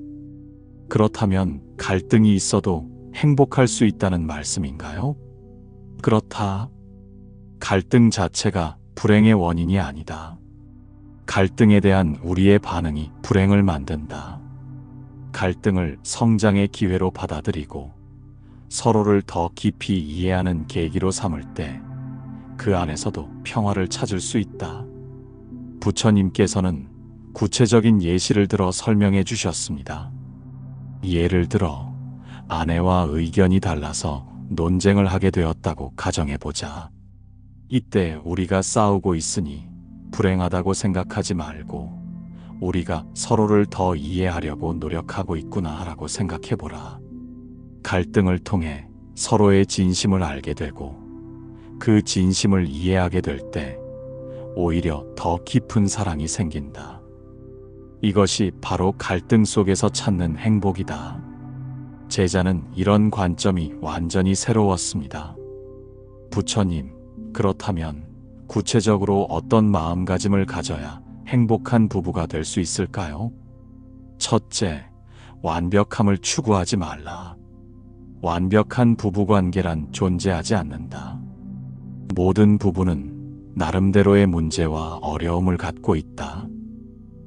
그렇다면 갈등이 있어도 행복할 수 있다는 말씀인가요? 그렇다. 갈등 자체가 불행의 원인이 아니다. 갈등에 대한 우리의 반응이 불행을 만든다. 갈등을 성장의 기회로 받아들이고 서로를 더 깊이 이해하는 계기로 삼을 때 그 안에서도 평화를 찾을 수 있다. 부처님께서는 구체적인 예시를 들어 설명해 주셨습니다. 예를 들어 아내와 의견이 달라서 논쟁을 하게 되었다고 가정해보자. 이때 우리가 싸우고 있으니 불행하다고 생각하지 말고 우리가 서로를 더 이해하려고 노력하고 있구나라고 생각해보라. 갈등을 통해 서로의 진심을 알게 되고 그 진심을 이해하게 될 때 오히려 더 깊은 사랑이 생긴다. 이것이 바로 갈등 속에서 찾는 행복이다. 제자는 이런 관점이 완전히 새로웠습니다. 부처님, 그렇다면 구체적으로 어떤 마음가짐을 가져야 행복한 부부가 될 수 있을까요? 첫째, 완벽함을 추구하지 말라. 완벽한 부부관계란 존재하지 않는다. 모든 부부는 나름대로의 문제와 어려움을 갖고 있다.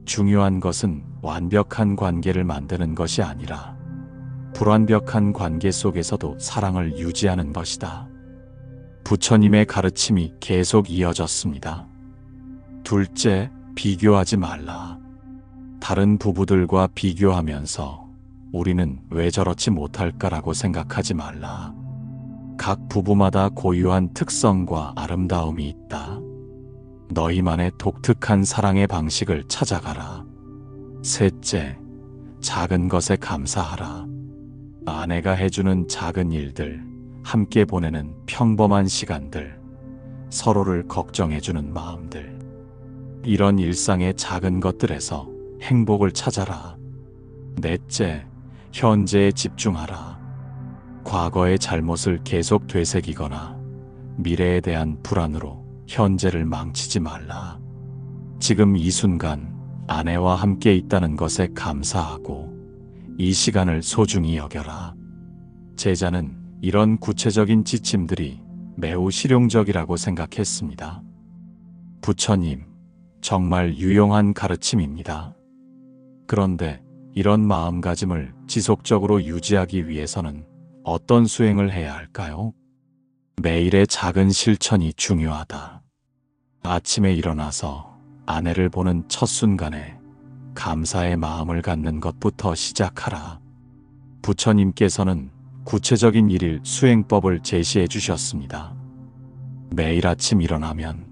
중요한 것은 완벽한 관계를 만드는 것이 아니라 불완벽한 관계 속에서도 사랑을 유지하는 것이다. 부처님의 가르침이 계속 이어졌습니다. 둘째, 비교하지 말라. 다른 부부들과 비교하면서 우리는 왜 저렇지 못할까라고 생각하지 말라. 각 부부마다 고유한 특성과 아름다움이 있다. 너희만의 독특한 사랑의 방식을 찾아가라. 셋째, 작은 것에 감사하라. 아내가 해주는 작은 일들, 함께 보내는 평범한 시간들, 서로를 걱정해주는 마음들. 이런 일상의 작은 것들에서 행복을 찾아라. 넷째, 현재에 집중하라. 과거의 잘못을 계속 되새기거나 미래에 대한 불안으로 현재를 망치지 말라. 지금 이 순간 아내와 함께 있다는 것에 감사하고 이 시간을 소중히 여겨라. 제자는 이런 구체적인 지침들이 매우 실용적이라고 생각했습니다. 부처님, 정말 유용한 가르침입니다. 그런데 이런 마음가짐을 지속적으로 유지하기 위해서는 어떤 수행을 해야 할까요? 매일의 작은 실천이 중요하다. 아침에 일어나서 아내를 보는 첫 순간에 감사의 마음을 갖는 것부터 시작하라. 부처님께서는 구체적인 일일 수행법을 제시해 주셨습니다. 매일 아침 일어나면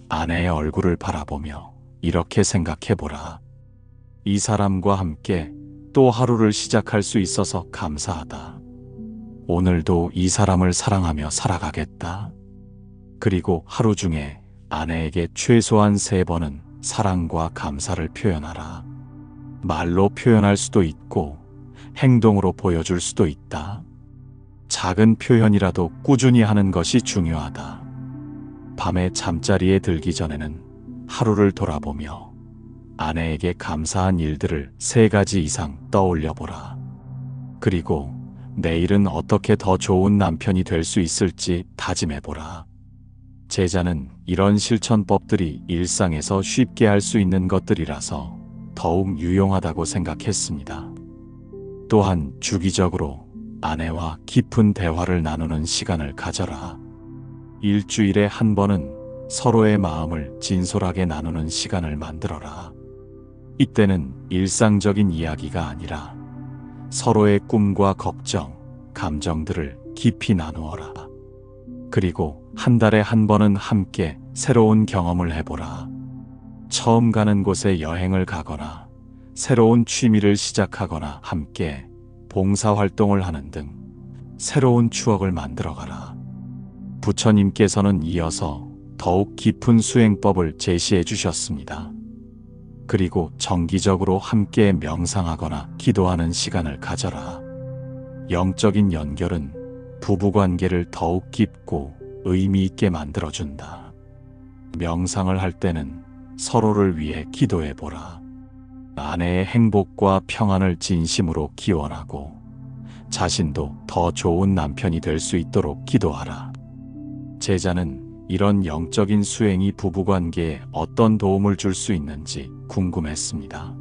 아내의 얼굴을 바라보며 이렇게 생각해 보라. 이 사람과 함께 또 하루를 시작할 수 있어서 감사하다. 오늘도 이 사람을 사랑하며 살아가겠다. 그리고 하루 중에 아내에게 최소한 3번은 사랑과 감사를 표현하라. 말로 표현할 수도 있고 행동으로 보여줄 수도 있다. 작은 표현이라도 꾸준히 하는 것이 중요하다. 밤에 잠자리에 들기 전에는 하루를 돌아보며 아내에게 감사한 일들을 3가지 이상 떠올려 보라. 그리고 내일은 어떻게 더 좋은 남편이 될 수 있을지 다짐해 보라. 제자는 이런 실천법들이 일상에서 쉽게 할 수 있는 것들이라서 더욱 유용하다고 생각했습니다. 또한 주기적으로 아내와 깊은 대화를 나누는 시간을 가져라. 일주일에 한 번은 서로의 마음을 진솔하게 나누는 시간을 만들어라. 이때는 일상적인 이야기가 아니라 서로의 꿈과 걱정, 감정들을 깊이 나누어라. 그리고 한 달에 한 번은 함께 새로운 경험을 해보라. 처음 가는 곳에 여행을 가거나 새로운 취미를 시작하거나 함께 봉사활동을 하는 등 새로운 추억을 만들어가라. 부처님께서는 이어서 더욱 깊은 수행법을 제시해 주셨습니다. 그리고 정기적으로 함께 명상하거나 기도하는 시간을 가져라. 영적인 연결은 부부관계를 더욱 깊고 의미 있게 만들어준다. 명상을 할 때는 서로를 위해 기도해보라. 아내의 행복과 평안을 진심으로 기원하고 자신도 더 좋은 남편이 될 수 있도록 기도하라. 제자는 이런 영적인 수행이 부부관계에 어떤 도움을 줄 수 있는지 궁금했습니다.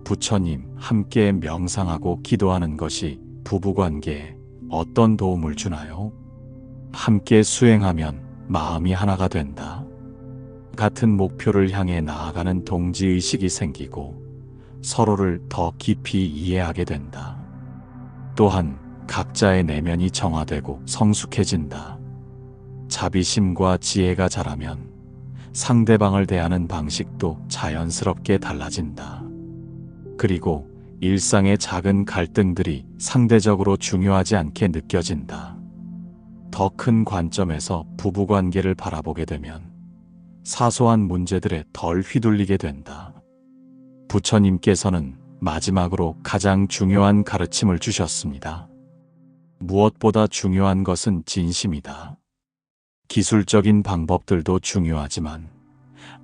부처님, 함께 명상하고 기도하는 것이 부부관계에 어떤 도움을 주나요? 함께 수행하면 마음이 하나가 된다. 같은 목표를 향해 나아가는 동지의식이 생기고 서로를 더 깊이 이해하게 된다. 또한 각자의 내면이 정화되고 성숙해진다. 자비심과 지혜가 자라면 상대방을 대하는 방식도 자연스럽게 달라진다. 그리고 일상의 작은 갈등들이 상대적으로 중요하지 않게 느껴진다. 더 큰 관점에서 부부관계를 바라보게 되면 사소한 문제들에 덜 휘둘리게 된다. 부처님께서는 마지막으로 가장 중요한 가르침을 주셨습니다. 무엇보다 중요한 것은 진심이다. 기술적인 방법들도 중요하지만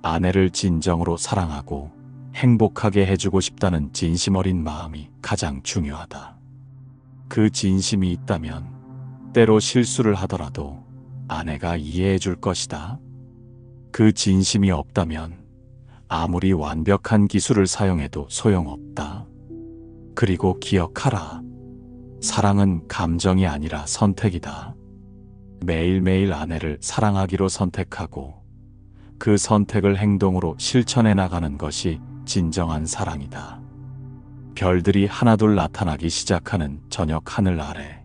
아내를 진정으로 사랑하고 행복하게 해주고 싶다는 진심 어린 마음이 가장 중요하다. 그 진심이 있다면 때로 실수를 하더라도 아내가 이해해 줄 것이다. 그 진심이 없다면 아무리 완벽한 기술을 사용해도 소용없다. 그리고 기억하라. 사랑은 감정이 아니라 선택이다. 매일매일 아내를 사랑하기로 선택하고 그 선택을 행동으로 실천해 나가는 것이 진정한 사랑이다. 별들이 하나둘 나타나기 시작하는 저녁 하늘 아래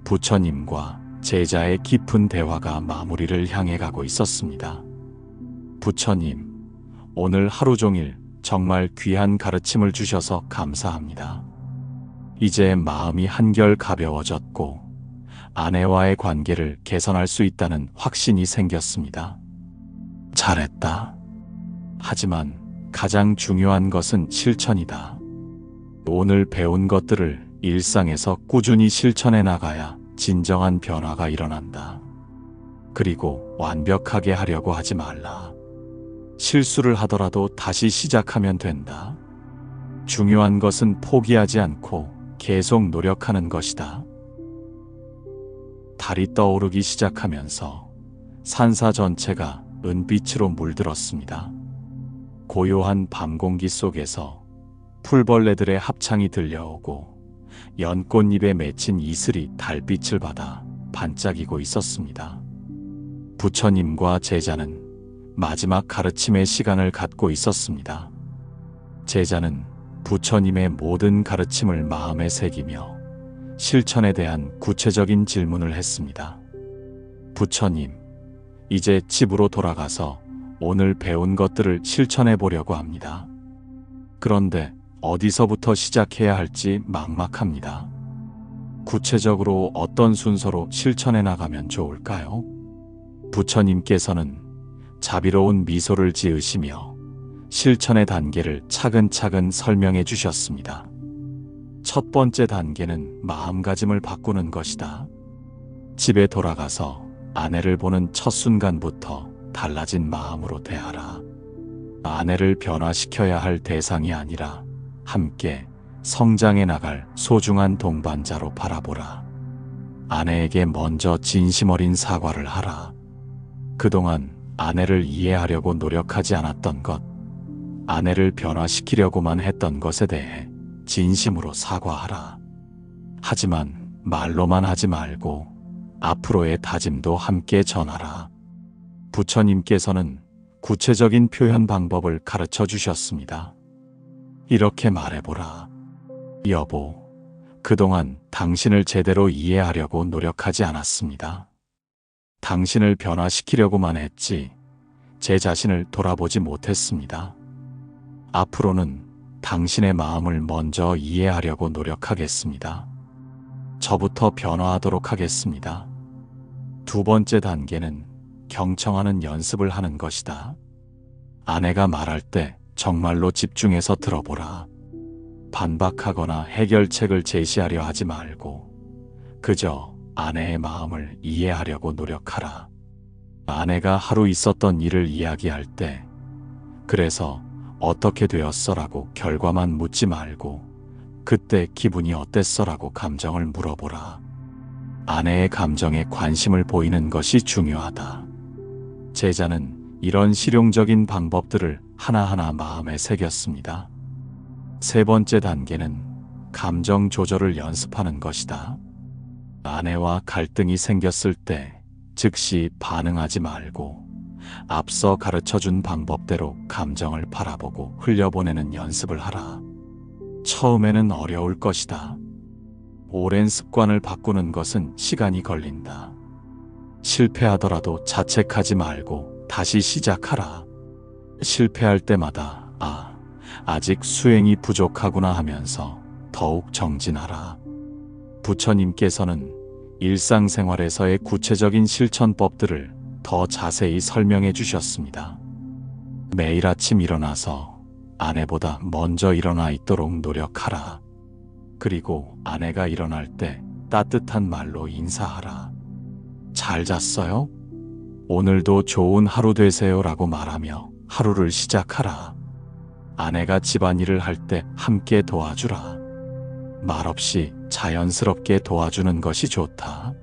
부처님과 제자의 깊은 대화가 마무리를 향해 가고 있었습니다. 부처님, 오늘 하루 종일 정말 귀한 가르침을 주셔서 감사합니다. 이제 마음이 한결 가벼워졌고 아내와의 관계를 개선할 수 있다는 확신이 생겼습니다. 잘했다. 하지만 가장 중요한 것은 실천이다. 오늘 배운 것들을 일상에서 꾸준히 실천해 나가야 진정한 변화가 일어난다. 그리고 완벽하게 하려고 하지 말라. 실수를 하더라도 다시 시작하면 된다. 중요한 것은 포기하지 않고 계속 노력하는 것이다. 달이 떠오르기 시작하면서 산사 전체가 은빛으로 물들었습니다. 고요한 밤 공기 속에서 풀벌레들의 합창이 들려오고 연꽃잎에 맺힌 이슬이 달빛을 받아 반짝이고 있었습니다. 부처님과 제자는 마지막 가르침의 시간을 갖고 있었습니다. 제자는 부처님의 모든 가르침을 마음에 새기며 실천에 대한 구체적인 질문을 했습니다. 부처님, 이제 집으로 돌아가서 오늘 배운 것들을 실천해 보려고 합니다. 그런데 어디서부터 시작해야 할지 막막합니다. 구체적으로 어떤 순서로 실천해 나가면 좋을까요? 부처님께서는 자비로운 미소를 지으시며 실천의 단계를 차근차근 설명해 주셨습니다. 첫 번째 단계는 마음가짐을 바꾸는 것이다. 집에 돌아가서 아내를 보는 첫 순간부터 달라진 마음으로 대하라. 아내를 변화시켜야 할 대상이 아니라 함께 성장해 나갈 소중한 동반자로 바라보라. 아내에게 먼저 진심 어린 사과를 하라. 그동안 아내를 이해하려고 노력하지 않았던 것, 아내를 변화시키려고만 했던 것에 대해 진심으로 사과하라. 하지만 말로만 하지 말고 앞으로의 다짐도 함께 전하라. 부처님께서는 구체적인 표현 방법을 가르쳐 주셨습니다. 이렇게 말해보라. 여보, 그동안 당신을 제대로 이해하려고 노력하지 않았습니다. 당신을 변화시키려고만 했지 제 자신을 돌아보지 못했습니다. 앞으로는 당신의 마음을 먼저 이해하려고 노력하겠습니다. 저부터 변화하도록 하겠습니다. 두 번째 단계는 경청하는 연습을 하는 것이다. 아내가 말할 때 정말로 집중해서 들어보라. 반박하거나 해결책을 제시하려 하지 말고 그저 아내의 마음을 이해하려고 노력하라. 아내가 하루 있었던 일을 이야기할 때 그래서 어떻게 되었어라고 결과만 묻지 말고 그때 기분이 어땠어라고 감정을 물어보라. 아내의 감정에 관심을 보이는 것이 중요하다. 제자는 이런 실용적인 방법들을 하나하나 마음에 새겼습니다. 세 번째 단계는 감정 조절을 연습하는 것이다. 아내와 갈등이 생겼을 때 즉시 반응하지 말고 앞서 가르쳐준 방법대로 감정을 바라보고 흘려보내는 연습을 하라. 처음에는 어려울 것이다. 오랜 습관을 바꾸는 것은 시간이 걸린다. 실패하더라도 자책하지 말고 다시 시작하라. 실패할 때마다 아직 수행이 부족하구나 하면서 더욱 정진하라. 부처님께서는 일상생활에서의 구체적인 실천법들을 더 자세히 설명해 주셨습니다. 매일 아침 일어나서 아내보다 먼저 일어나 있도록 노력하라. 그리고 아내가 일어날 때 따뜻한 말로 인사하라. 잘 잤어요? 오늘도 좋은 하루 되세요 라고 말하며 하루를 시작하라. 아내가 집안일을 할 때 함께 도와주라. 말없이 자연스럽게 도와주는 것이 좋다.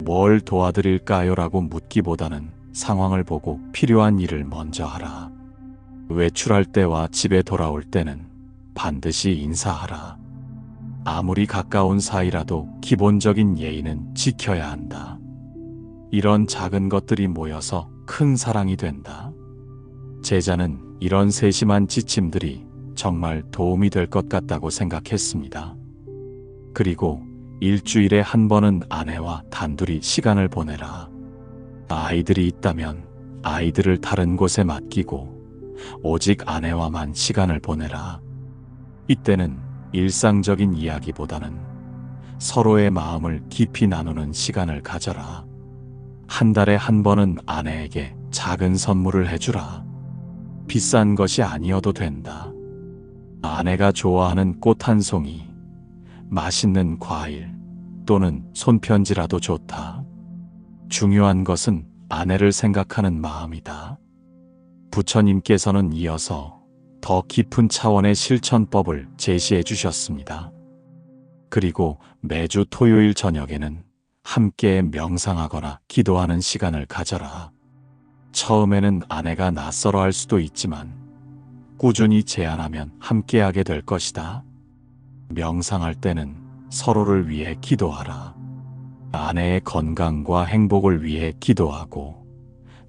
뭘 도와드릴까요? 라고 묻기보다는 상황을 보고 필요한 일을 먼저 하라. 외출할 때와 집에 돌아올 때는 반드시 인사하라. 아무리 가까운 사이라도 기본적인 예의는 지켜야 한다. 이런 작은 것들이 모여서 큰 사랑이 된다. 제자는 이런 세심한 지침들이 정말 도움이 될 것 같다고 생각했습니다. 그리고 일주일에 한 번은 아내와 단둘이 시간을 보내라. 아이들이 있다면 아이들을 다른 곳에 맡기고 오직 아내와만 시간을 보내라. 이때는 일상적인 이야기보다는 서로의 마음을 깊이 나누는 시간을 가져라. 한 달에 한 번은 아내에게 작은 선물을 해주라. 비싼 것이 아니어도 된다. 아내가 좋아하는 꽃 한 송이, 맛있는 과일 또는 손편지라도 좋다. 중요한 것은 아내를 생각하는 마음이다. 부처님께서는 이어서 더 깊은 차원의 실천법을 제시해 주셨습니다. 그리고 매주 토요일 저녁에는 함께 명상하거나 기도하는 시간을 가져라. 처음에는 아내가 낯설어 할 수도 있지만 꾸준히 제안하면 함께하게 될 것이다. 명상할 때는 서로를 위해 기도하라. 아내의 건강과 행복을 위해 기도하고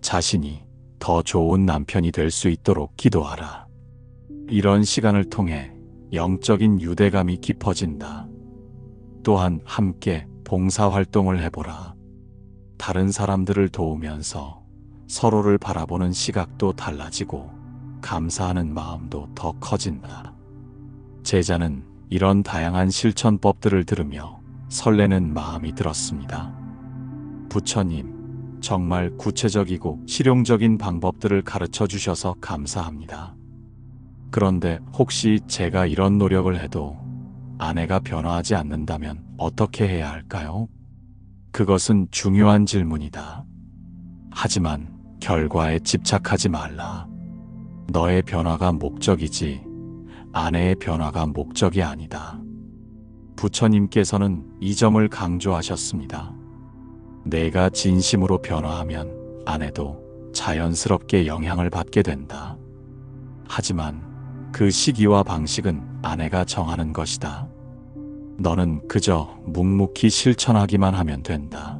자신이 더 좋은 남편이 될 수 있도록 기도하라. 이런 시간을 통해 영적인 유대감이 깊어진다. 또한 함께 봉사활동을 해보라. 다른 사람들을 도우면서 서로를 바라보는 시각도 달라지고 감사하는 마음도 더 커진다. 제자는 이런 다양한 실천법들을 들으며 설레는 마음이 들었습니다. 부처님, 정말 구체적이고 실용적인 방법들을 가르쳐 주셔서 감사합니다. 그런데 혹시 제가 이런 노력을 해도 아내가 변화하지 않는다면 어떻게 해야 할까요? 그것은 중요한 질문이다. 하지만 결과에 집착하지 말라. 너의 변화가 목적이지 아내의 변화가 목적이 아니다. 부처님께서는 이 점을 강조하셨습니다. 내가 진심으로 변화하면 아내도 자연스럽게 영향을 받게 된다. 하지만 그 시기와 방식은 아내가 정하는 것이다. 너는 그저 묵묵히 실천하기만 하면 된다.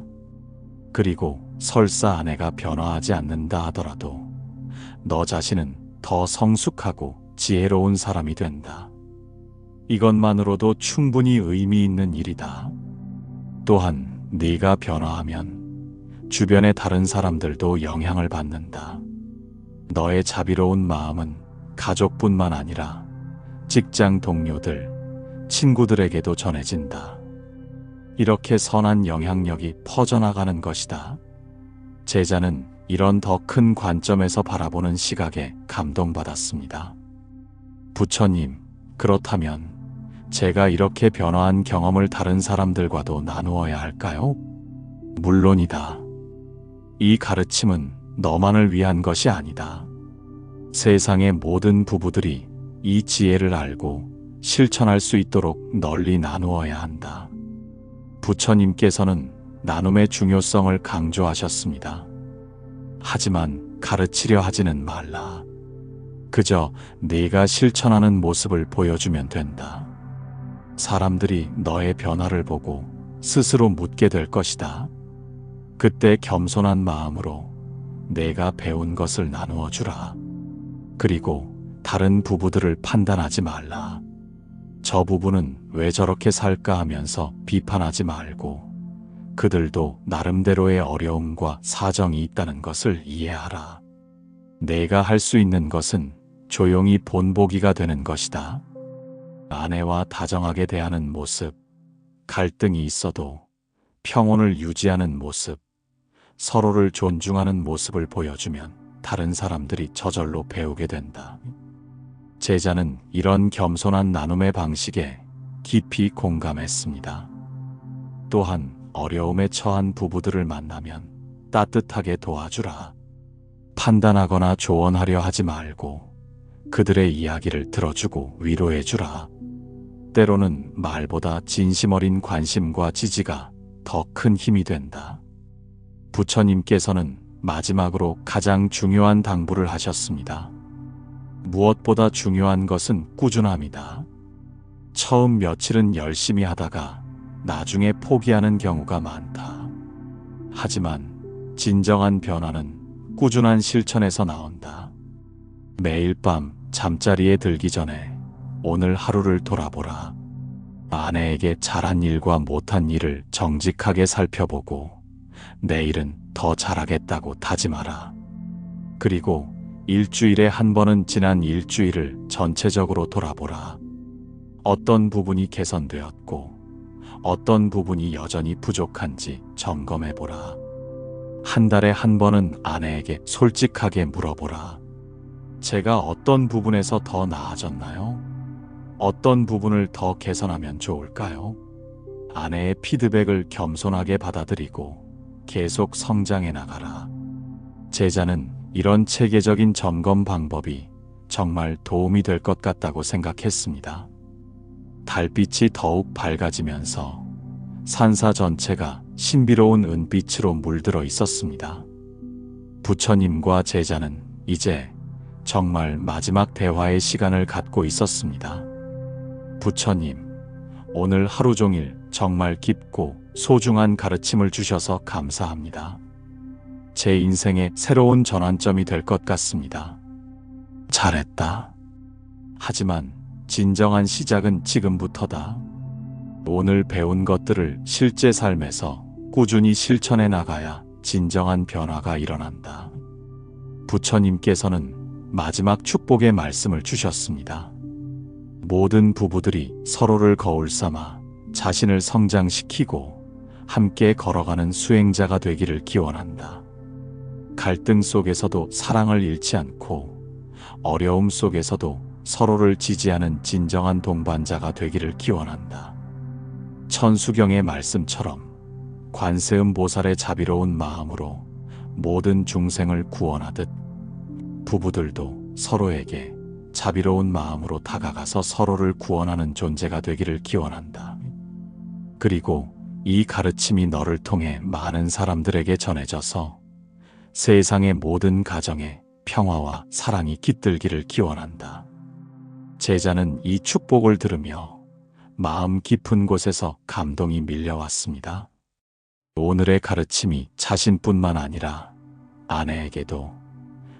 그리고 설사 아내가 변화하지 않는다 하더라도 너 자신은 더 성숙하고 지혜로운 사람이 된다. 이것만으로도 충분히 의미 있는 일이다. 또한 네가 변화하면 주변의 다른 사람들도 영향을 받는다. 너의 자비로운 마음은 가족뿐만 아니라 직장 동료들, 친구들에게도 전해진다. 이렇게 선한 영향력이 퍼져나가는 것이다. 제자는 이런 더 큰 관점에서 바라보는 시각에 감동받았습니다. 부처님, 그렇다면 제가 이렇게 변화한 경험을 다른 사람들과도 나누어야 할까요? 물론이다. 이 가르침은 너만을 위한 것이 아니다. 세상의 모든 부부들이 이 지혜를 알고 실천할 수 있도록 널리 나누어야 한다. 부처님께서는 나눔의 중요성을 강조하셨습니다. 하지만 가르치려 하지는 말라. 그저 네가 실천하는 모습을 보여주면 된다. 사람들이 너의 변화를 보고 스스로 묻게 될 것이다. 그때 겸손한 마음으로 내가 배운 것을 나누어 주라. 그리고 다른 부부들을 판단하지 말라. 저 부부는 왜 저렇게 살까 하면서 비판하지 말고 그들도 나름대로의 어려움과 사정이 있다는 것을 이해하라. 내가 할 수 있는 것은 조용히 본보기가 되는 것이다. 아내와 다정하게 대하는 모습, 갈등이 있어도 평온을 유지하는 모습, 서로를 존중하는 모습을 보여주면 다른 사람들이 저절로 배우게 된다. 제자는 이런 겸손한 나눔의 방식에 깊이 공감했습니다. 또한 어려움에 처한 부부들을 만나면 따뜻하게 도와주라. 판단하거나 조언하려 하지 말고 그들의 이야기를 들어주고 위로해주라. 때로는 말보다 진심 어린 관심과 지지가 더 큰 힘이 된다. 부처님께서는 마지막으로 가장 중요한 당부를 하셨습니다. 무엇보다 중요한 것은 꾸준함이다. 처음 며칠은 열심히 하다가 나중에 포기하는 경우가 많다. 하지만 진정한 변화는 꾸준한 실천에서 나온다. 매일 밤 잠자리에 들기 전에 오늘 하루를 돌아보라. 아내에게 잘한 일과 못한 일을 정직하게 살펴보고 내일은 더 잘하겠다고 다짐하라. 그리고 일주일에 한 번은 지난 일주일을 전체적으로 돌아보라. 어떤 부분이 개선되었고 어떤 부분이 여전히 부족한지 점검해보라. 한 달에 한 번은 아내에게 솔직하게 물어보라. 제가 어떤 부분에서 더 나아졌나요? 어떤 부분을 더 개선하면 좋을까요? 아내의 피드백을 겸손하게 받아들이고 계속 성장해 나가라. 제자는 이런 체계적인 점검 방법이 정말 도움이 될 것 같다고 생각했습니다. 달빛이 더욱 밝아지면서 산사 전체가 신비로운 은빛으로 물들어 있었습니다. 부처님과 제자는 이제 정말 마지막 대화의 시간을 갖고 있었습니다. 부처님, 오늘 하루 종일 정말 깊고 소중한 가르침을 주셔서 감사합니다. 제 인생의 새로운 전환점이 될 것 같습니다. 잘했다. 하지만 진정한 시작은 지금부터다. 오늘 배운 것들을 실제 삶에서 꾸준히 실천해 나가야 진정한 변화가 일어난다. 부처님께서는 마지막 축복의 말씀을 주셨습니다. 모든 부부들이 서로를 거울 삼아 자신을 성장시키고 함께 걸어가는 수행자가 되기를 기원한다. 갈등 속에서도 사랑을 잃지 않고 어려움 속에서도 서로를 지지하는 진정한 동반자가 되기를 기원한다. 천수경의 말씀처럼 관세음 보살의 자비로운 마음으로 모든 중생을 구원하듯 부부들도 서로에게 자비로운 마음으로 다가가서 서로를 구원하는 존재가 되기를 기원한다. 그리고 이 가르침이 너를 통해 많은 사람들에게 전해져서 세상의 모든 가정에 평화와 사랑이 깃들기를 기원한다. 제자는 이 축복을 들으며 마음 깊은 곳에서 감동이 밀려왔습니다. 오늘의 가르침이 자신뿐만 아니라 아내에게도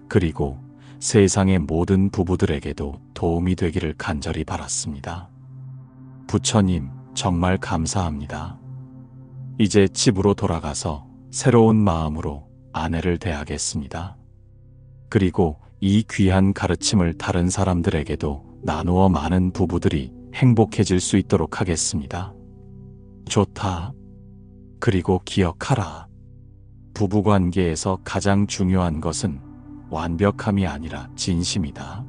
그리고 세상의 모든 부부들에게도 도움이 되기를 간절히 바랐습니다. 부처님, 정말 감사합니다. 이제 집으로 돌아가서 새로운 마음으로 아내를 대하겠습니다. 그리고 이 귀한 가르침을 다른 사람들에게도 나누어 많은 부부들이 행복해질 수 있도록 하겠습니다. 좋다. 그리고 기억하라. 부부관계에서 가장 중요한 것은 완벽함이 아니라 진심이다.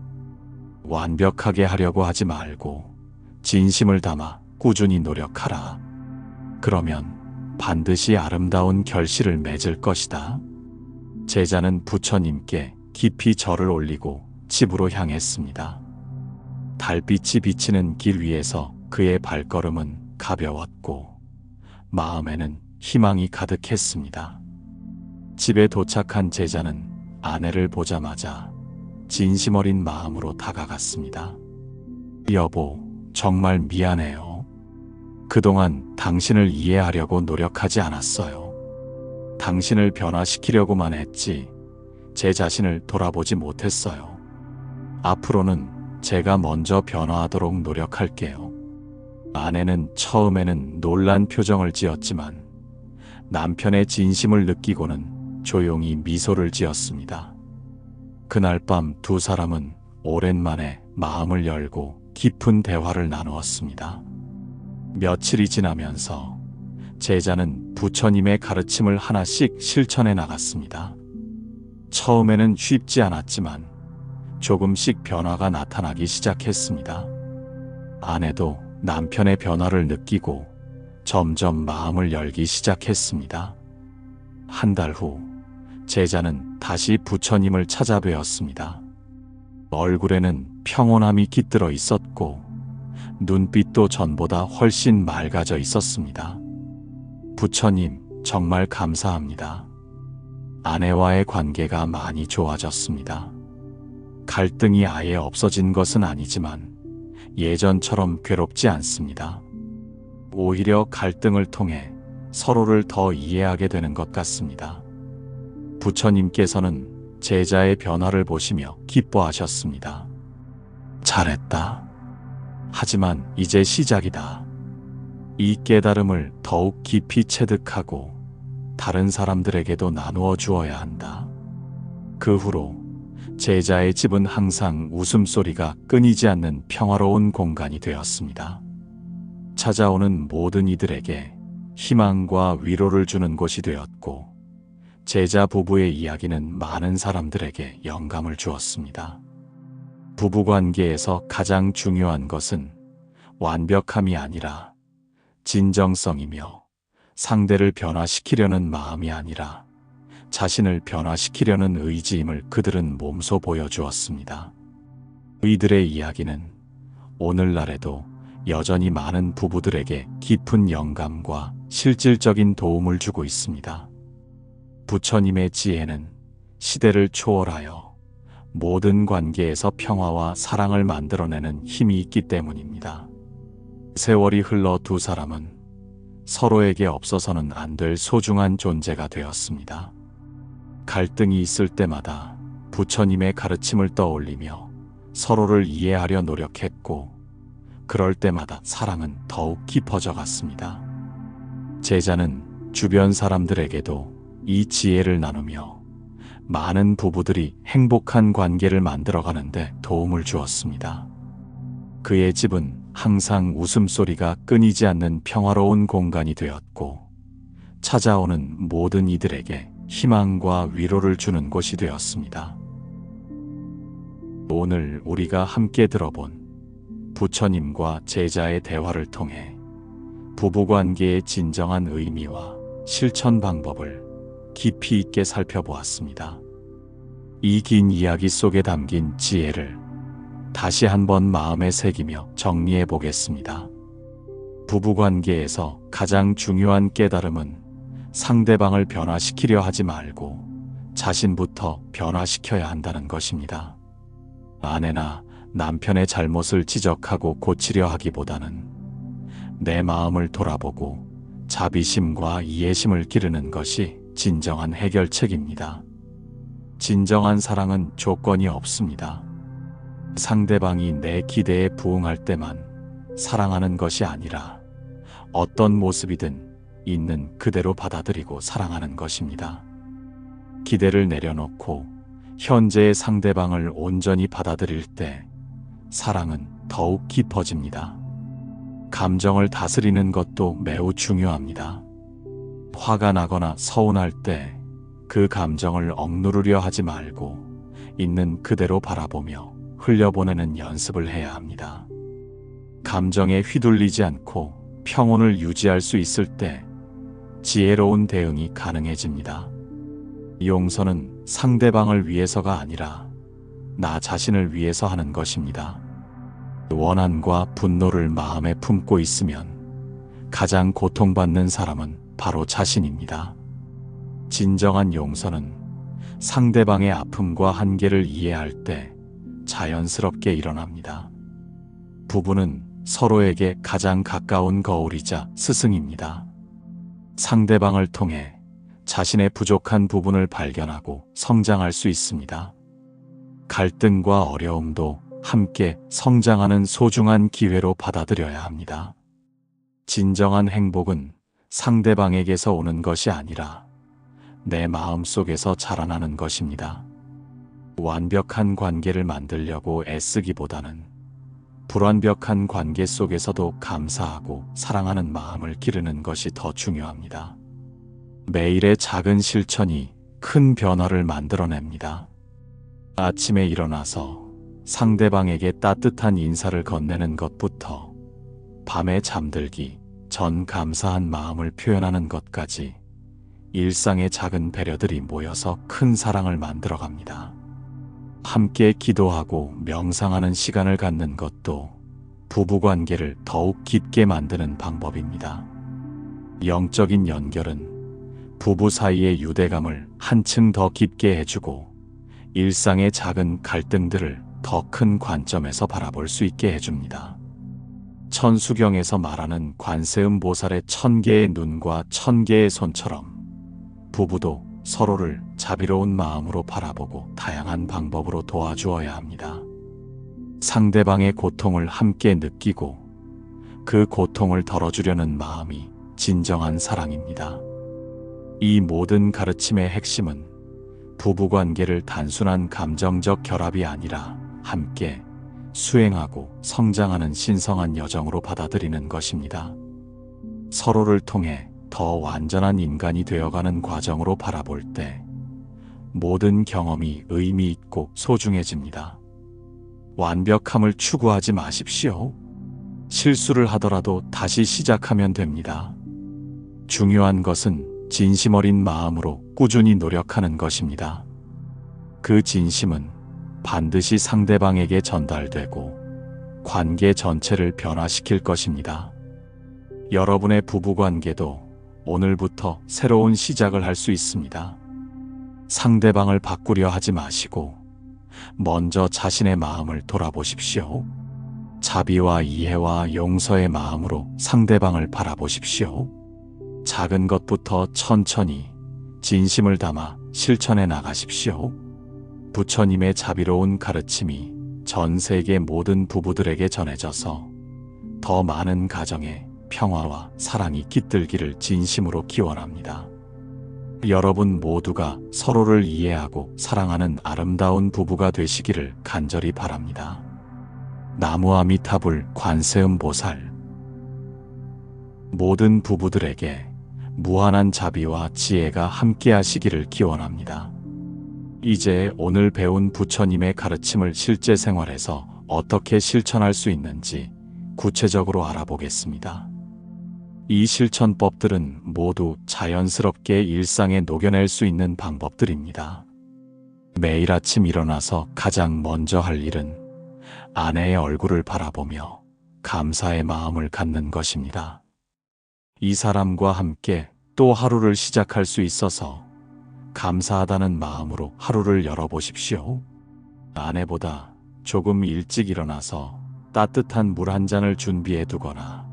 완벽하게 하려고 하지 말고 진심을 담아 꾸준히 노력하라. 그러면 반드시 아름다운 결실을 맺을 것이다. 제자는 부처님께 깊이 절을 올리고 집으로 향했습니다. 달빛이 비치는 길 위에서 그의 발걸음은 가벼웠고 마음에는 희망이 가득했습니다. 집에 도착한 제자는 아내를 보자마자 진심 어린 마음으로 다가갔습니다. 여보, 정말 미안해요. 그동안 당신을 이해하려고 노력하지 않았어요. 당신을 변화시키려고만 했지 제 자신을 돌아보지 못했어요. 앞으로는 제가 먼저 변화하도록 노력할게요. 아내는 처음에는 놀란 표정을 지었지만 남편의 진심을 느끼고는 조용히 미소를 지었습니다. 그날 밤 두 사람은 오랜만에 마음을 열고 깊은 대화를 나누었습니다. 며칠이 지나면서 제자는 부처님의 가르침을 하나씩 실천해 나갔습니다. 처음에는 쉽지 않았지만 조금씩 변화가 나타나기 시작했습니다. 아내도 남편의 변화를 느끼고 점점 마음을 열기 시작했습니다. 한 달 후 제자는 다시 부처님을 찾아뵈었습니다. 얼굴에는 평온함이 깃들어 있었고 눈빛도 전보다 훨씬 맑아져 있었습니다. 부처님, 정말 감사합니다. 아내와의 관계가 많이 좋아졌습니다. 갈등이 아예 없어진 것은 아니지만 예전처럼 괴롭지 않습니다. 오히려 갈등을 통해 서로를 더 이해하게 되는 것 같습니다. 부처님께서는 제자의 변화를 보시며 기뻐하셨습니다. 잘했다. 하지만 이제 시작이다. 이 깨달음을 더욱 깊이 체득하고 다른 사람들에게도 나누어 주어야 한다. 그 후로 제자의 집은 항상 웃음소리가 끊이지 않는 평화로운 공간이 되었습니다. 찾아오는 모든 이들에게 희망과 위로를 주는 곳이 되었고 제자 부부의 이야기는 많은 사람들에게 영감을 주었습니다. 부부관계에서 가장 중요한 것은 완벽함이 아니라 진정성이며 상대를 변화시키려는 마음이 아니라 자신을 변화시키려는 의지임을 그들은 몸소 보여주었습니다. 이들의 이야기는 오늘날에도 여전히 많은 부부들에게 깊은 영감과 실질적인 도움을 주고 있습니다. 부처님의 지혜는 시대를 초월하여 모든 관계에서 평화와 사랑을 만들어내는 힘이 있기 때문입니다. 세월이 흘러 두 사람은 서로에게 없어서는 안 될 소중한 존재가 되었습니다. 갈등이 있을 때마다 부처님의 가르침을 떠올리며 서로를 이해하려 노력했고 그럴 때마다 사랑은 더욱 깊어져 갔습니다. 제자는 주변 사람들에게도 이 지혜를 나누며 많은 부부들이 행복한 관계를 만들어가는데 도움을 주었습니다. 그의 집은 항상 웃음소리가 끊이지 않는 평화로운 공간이 되었고 찾아오는 모든 이들에게 희망과 위로를 주는 곳이 되었습니다. 오늘 우리가 함께 들어본 부처님과 제자의 대화를 통해 부부관계의 진정한 의미와 실천 방법을 깊이 있게 살펴보았습니다. 이 긴 이야기 속에 담긴 지혜를 다시 한번 마음에 새기며 정리해 보겠습니다. 부부관계에서 가장 중요한 깨달음은 상대방을 변화시키려 하지 말고 자신부터 변화시켜야 한다는 것입니다. 아내나 남편의 잘못을 지적하고 고치려 하기보다는 내 마음을 돌아보고 자비심과 이해심을 기르는 것이 진정한 해결책입니다. 진정한 사랑은 조건이 없습니다. 상대방이 내 기대에 부응할 때만 사랑하는 것이 아니라 어떤 모습이든 있는 그대로 받아들이고 사랑하는 것입니다. 기대를 내려놓고 현재의 상대방을 온전히 받아들일 때 사랑은 더욱 깊어집니다. 감정을 다스리는 것도 매우 중요합니다. 화가 나거나 서운할 때 그 감정을 억누르려 하지 말고 있는 그대로 바라보며 흘려보내는 연습을 해야 합니다. 감정에 휘둘리지 않고 평온을 유지할 수 있을 때 지혜로운 대응이 가능해집니다. 용서는 상대방을 위해서가 아니라 나 자신을 위해서 하는 것입니다. 원한과 분노를 마음에 품고 있으면 가장 고통받는 사람은 바로 자신입니다. 진정한 용서는 상대방의 아픔과 한계를 이해할 때 자연스럽게 일어납니다. 부부는 서로에게 가장 가까운 거울이자 스승입니다. 상대방을 통해 자신의 부족한 부분을 발견하고 성장할 수 있습니다. 갈등과 어려움도 함께 성장하는 소중한 기회로 받아들여야 합니다. 진정한 행복은 상대방에게서 오는 것이 아니라 내 마음 속에서 자라나는 것입니다. 완벽한 관계를 만들려고 애쓰기보다는 불완벽한 관계 속에서도 감사하고 사랑하는 마음을 기르는 것이 더 중요합니다. 매일의 작은 실천이 큰 변화를 만들어냅니다. 아침에 일어나서 상대방에게 따뜻한 인사를 건네는 것부터 밤에 잠들기 전 감사한 마음을 표현하는 것까지 일상의 작은 배려들이 모여서 큰 사랑을 만들어갑니다. 함께 기도하고 명상하는 시간을 갖는 것도 부부관계를 더욱 깊게 만드는 방법입니다. 영적인 연결은 부부 사이의 유대감을 한층 더 깊게 해주고 일상의 작은 갈등들을 더 큰 관점에서 바라볼 수 있게 해줍니다. 천수경에서 말하는 관세음 보살의 1000개의 눈과 1000개의 손처럼 부부도 서로를 자비로운 마음으로 바라보고 다양한 방법으로 도와주어야 합니다. 상대방의 고통을 함께 느끼고 그 고통을 덜어주려는 마음이 진정한 사랑입니다. 이 모든 가르침의 핵심은 부부관계를 단순한 감정적 결합이 아니라 함께 수행하고 성장하는 신성한 여정으로 받아들이는 것입니다. 서로를 통해 더 완전한 인간이 되어가는 과정으로 바라볼 때 모든 경험이 의미 있고 소중해집니다. 완벽함을 추구하지 마십시오. 실수를 하더라도 다시 시작하면 됩니다. 중요한 것은 진심 어린 마음으로 꾸준히 노력하는 것입니다. 그 진심은 반드시 상대방에게 전달되고 관계 전체를 변화시킬 것입니다. 여러분의 부부관계도 오늘부터 새로운 시작을 할 수 있습니다. 상대방을 바꾸려 하지 마시고 먼저 자신의 마음을 돌아보십시오. 자비와 이해와 용서의 마음으로 상대방을 바라보십시오. 작은 것부터 천천히 진심을 담아 실천해 나가십시오. 부처님의 자비로운 가르침이 전 세계 모든 부부들에게 전해져서 더 많은 가정에 평화와 사랑이 깃들기를 진심으로 기원합니다. 여러분 모두가 서로를 이해하고 사랑하는 아름다운 부부가 되시기를 간절히 바랍니다. 나무아미타불 관세음보살. 모든 부부들에게 무한한 자비와 지혜가 함께하시기를 기원합니다. 이제 오늘 배운 부처님의 가르침을 실제 생활에서 어떻게 실천할 수 있는지 구체적으로 알아보겠습니다. 이 실천법들은 모두 자연스럽게 일상에 녹여낼 수 있는 방법들입니다. 매일 아침 일어나서 가장 먼저 할 일은 아내의 얼굴을 바라보며 감사의 마음을 갖는 것입니다. 이 사람과 함께 또 하루를 시작할 수 있어서 감사하다는 마음으로 하루를 열어보십시오. 아내보다 조금 일찍 일어나서 따뜻한 물 한 잔을 준비해 두거나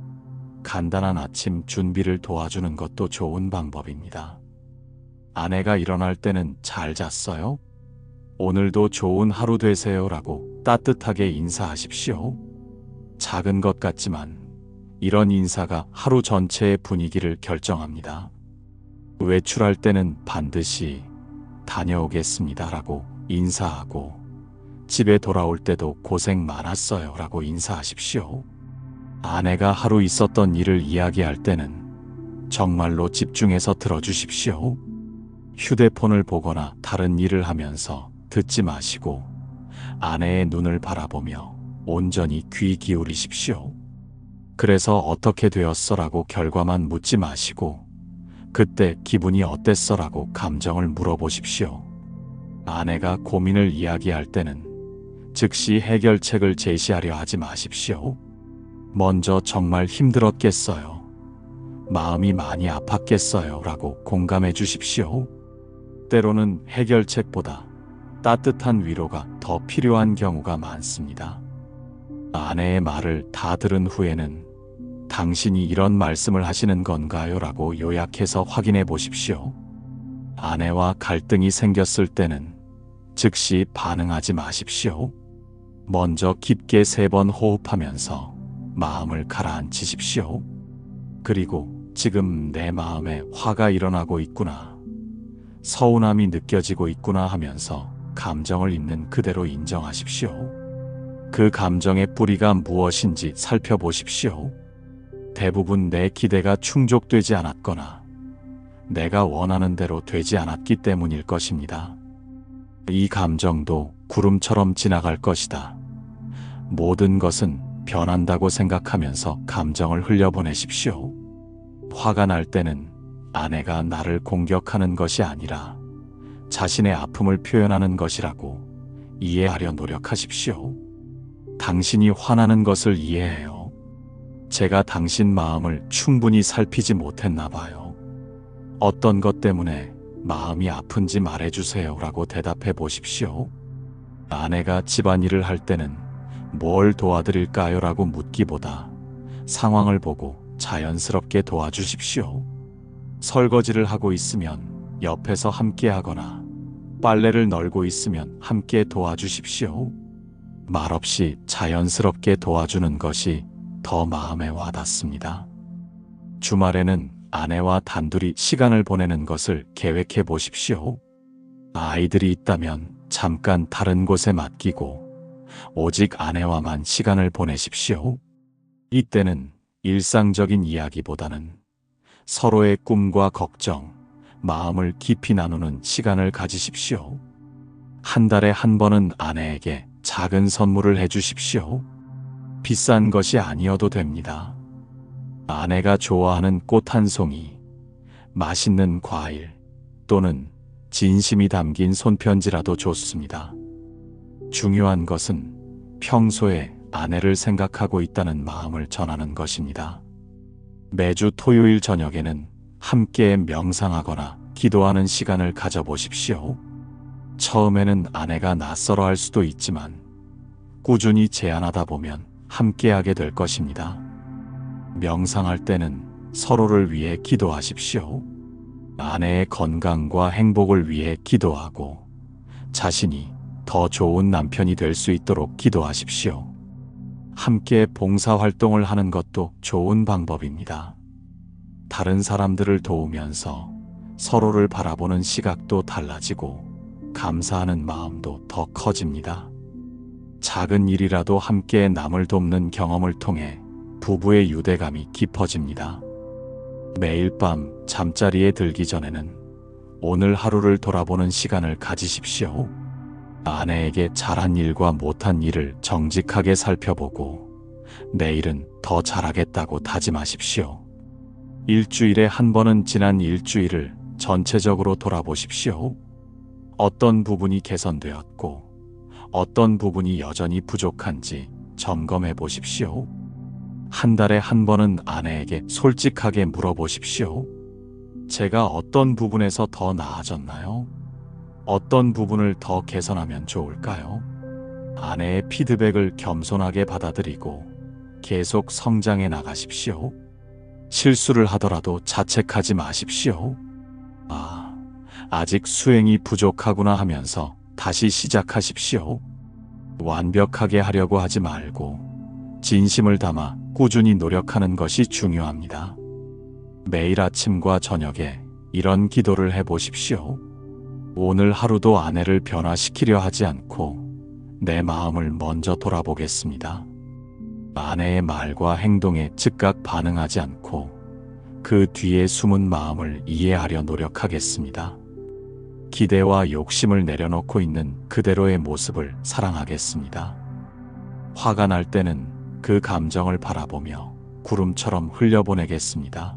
간단한 아침 준비를 도와주는 것도 좋은 방법입니다. 아내가 일어날 때는 잘 잤어요? 오늘도 좋은 하루 되세요 라고 따뜻하게 인사하십시오. 작은 것 같지만 이런 인사가 하루 전체의 분위기를 결정합니다. 외출할 때는 반드시 다녀오겠습니다 라고 인사하고 집에 돌아올 때도 고생 많았어요 라고 인사하십시오. 아내가 하루 있었던 일을 이야기할 때는 정말로 집중해서 들어주십시오. 휴대폰을 보거나 다른 일을 하면서 듣지 마시고 아내의 눈을 바라보며 온전히 귀 기울이십시오. 그래서 어떻게 되었어라고 결과만 묻지 마시고 그때 기분이 어땠어라고 감정을 물어보십시오. 아내가 고민을 이야기할 때는 즉시 해결책을 제시하려 하지 마십시오. 먼저 정말 힘들었겠어요. 마음이 많이 아팠겠어요. 라고 공감해 주십시오. 때로는 해결책보다 따뜻한 위로가 더 필요한 경우가 많습니다. 아내의 말을 다 들은 후에는 당신이 이런 말씀을 하시는 건가요? 라고 요약해서 확인해 보십시오. 아내와 갈등이 생겼을 때는 즉시 반응하지 마십시오. 먼저 깊게 3번 호흡하면서 마음을 가라앉히십시오. 그리고 지금 내 마음에 화가 일어나고 있구나, 서운함이 느껴지고 있구나 하면서 감정을 있는 그대로 인정하십시오. 그 감정의 뿌리가 무엇인지 살펴보십시오. 대부분 내 기대가 충족되지 않았거나 내가 원하는 대로 되지 않았기 때문일 것입니다. 이 감정도 구름처럼 지나갈 것이다. 모든 것은 변한다고 생각하면서 감정을 흘려보내십시오. 화가 날 때는 아내가 나를 공격하는 것이 아니라 자신의 아픔을 표현하는 것이라고 이해하려 노력하십시오. 당신이 화나는 것을 이해해요. 제가 당신 마음을 충분히 살피지 못했나 봐요. 어떤 것 때문에 마음이 아픈지 말해주세요. 라고 대답해 보십시오. 아내가 집안일을 할 때는 뭘 도와드릴까요? 라고 묻기보다 상황을 보고 자연스럽게 도와주십시오. 설거지를 하고 있으면 옆에서 함께 하거나 빨래를 널고 있으면 함께 도와주십시오. 말없이 자연스럽게 도와주는 것이 더 마음에 와닿습니다. 주말에는 아내와 단둘이 시간을 보내는 것을 계획해 보십시오. 아이들이 있다면 잠깐 다른 곳에 맡기고 오직 아내와만 시간을 보내십시오. 이때는 일상적인 이야기보다는 서로의 꿈과 걱정, 마음을 깊이 나누는 시간을 가지십시오. 한 달에 한 번은 아내에게 작은 선물을 해주십시오. 비싼 것이 아니어도 됩니다. 아내가 좋아하는 꽃 한 송이, 맛있는 과일, 또는 진심이 담긴 손편지라도 좋습니다. 중요한 것은 평소에 아내를 생각하고 있다는 마음을 전하는 것입니다. 매주 토요일 저녁에는 함께 명상하거나 기도하는 시간을 가져보십시오. 처음에는 아내가 낯설어 할 수도 있지만 꾸준히 제안하다 보면 함께하게 될 것입니다. 명상할 때는 서로를 위해 기도하십시오. 아내의 건강과 행복을 위해 기도하고 자신이 더 좋은 남편이 될 수 있도록 기도하십시오. 함께 봉사활동을 하는 것도 좋은 방법입니다. 다른 사람들을 도우면서 서로를 바라보는 시각도 달라지고 감사하는 마음도 더 커집니다. 작은 일이라도 함께 남을 돕는 경험을 통해 부부의 유대감이 깊어집니다. 매일 밤 잠자리에 들기 전에는 오늘 하루를 돌아보는 시간을 가지십시오. 아내에게 잘한 일과 못한 일을 정직하게 살펴보고 내일은 더 잘하겠다고 다짐하십시오. 일주일에 한 번은 지난 일주일을 전체적으로 돌아보십시오. 어떤 부분이 개선되었고 어떤 부분이 여전히 부족한지 점검해 보십시오. 한 달에 한 번은 아내에게 솔직하게 물어보십시오. 제가 어떤 부분에서 더 나아졌나요? 어떤 부분을 더 개선하면 좋을까요? 아내의 피드백을 겸손하게 받아들이고 계속 성장해 나가십시오. 실수를 하더라도 자책하지 마십시오. 아직 수행이 부족하구나 하면서 다시 시작하십시오. 완벽하게 하려고 하지 말고 진심을 담아 꾸준히 노력하는 것이 중요합니다. 매일 아침과 저녁에 이런 기도를 해보십시오. 오늘 하루도 아내를 변화시키려 하지 않고 내 마음을 먼저 돌아보겠습니다. 아내의 말과 행동에 즉각 반응하지 않고 그 뒤에 숨은 마음을 이해하려 노력하겠습니다. 기대와 욕심을 내려놓고 있는 그대로의 모습을 사랑하겠습니다. 화가 날 때는 그 감정을 바라보며 구름처럼 흘려보내겠습니다.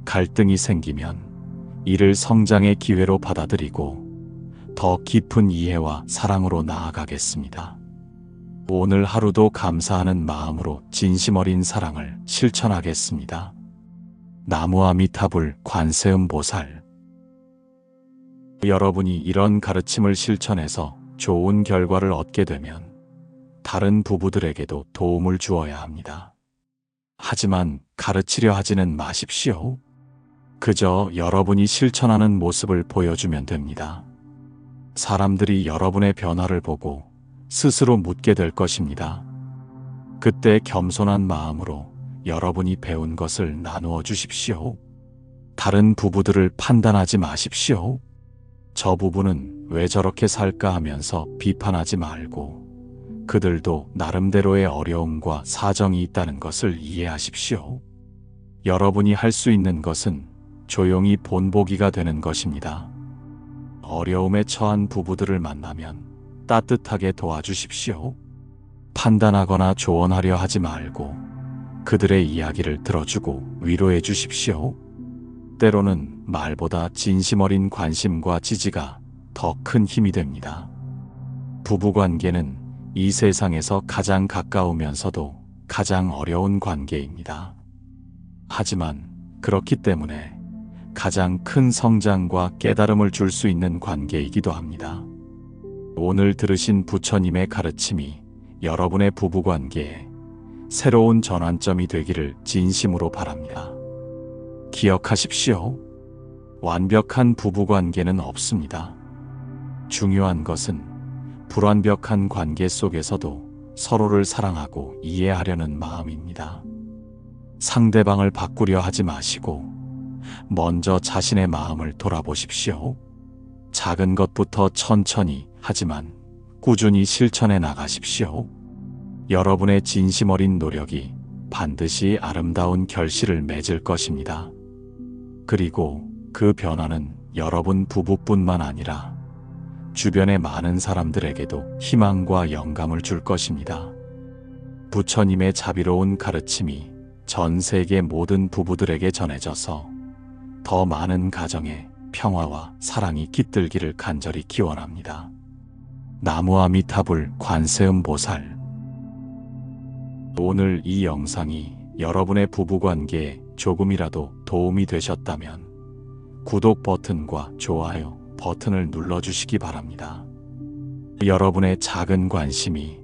갈등이 생기면 이를 성장의 기회로 받아들이고 더 깊은 이해와 사랑으로 나아가겠습니다. 오늘 하루도 감사하는 마음으로 진심 어린 사랑을 실천하겠습니다. 나무아미타불 관세음보살. 여러분이 이런 가르침을 실천해서 좋은 결과를 얻게 되면 다른 부부들에게도 도움을 주어야 합니다. 하지만 가르치려 하지는 마십시오. 그저 여러분이 실천하는 모습을 보여주면 됩니다. 사람들이 여러분의 변화를 보고 스스로 묻게 될 것입니다. 그때 겸손한 마음으로 여러분이 배운 것을 나누어 주십시오. 다른 부부들을 판단하지 마십시오. 저 부부는 왜 저렇게 살까 하면서 비판하지 말고 그들도 나름대로의 어려움과 사정이 있다는 것을 이해하십시오. 여러분이 할 수 있는 것은 조용히 본보기가 되는 것입니다. 어려움에 처한 부부들을 만나면 따뜻하게 도와주십시오. 판단하거나 조언하려 하지 말고 그들의 이야기를 들어주고 위로해 주십시오. 때로는 말보다 진심 어린 관심과 지지가 더 큰 힘이 됩니다. 부부관계는 이 세상에서 가장 가까우면서도 가장 어려운 관계입니다. 하지만 그렇기 때문에 가장 큰 성장과 깨달음을 줄 수 있는 관계이기도 합니다. 오늘 들으신 부처님의 가르침이 여러분의 부부관계에 새로운 전환점이 되기를 진심으로 바랍니다. 기억하십시오. 완벽한 부부관계는 없습니다. 중요한 것은 불완벽한 관계 속에서도 서로를 사랑하고 이해하려는 마음입니다. 상대방을 바꾸려 하지 마시고 먼저 자신의 마음을 돌아보십시오. 작은 것부터 천천히 하지만 꾸준히 실천해 나가십시오. 여러분의 진심 어린 노력이 반드시 아름다운 결실을 맺을 것입니다. 그리고 그 변화는 여러분 부부뿐만 아니라 주변의 많은 사람들에게도 희망과 영감을 줄 것입니다. 부처님의 자비로운 가르침이 전 세계 모든 부부들에게 전해져서 더 많은 가정에 평화와 사랑이 깃들기를 간절히 기원합니다. 나무아미타불 관세음보살. 오늘 이 영상이 여러분의 부부관계에 조금이라도 도움이 되셨다면 구독 버튼과 좋아요 버튼을 눌러주시기 바랍니다. 여러분의 작은 관심이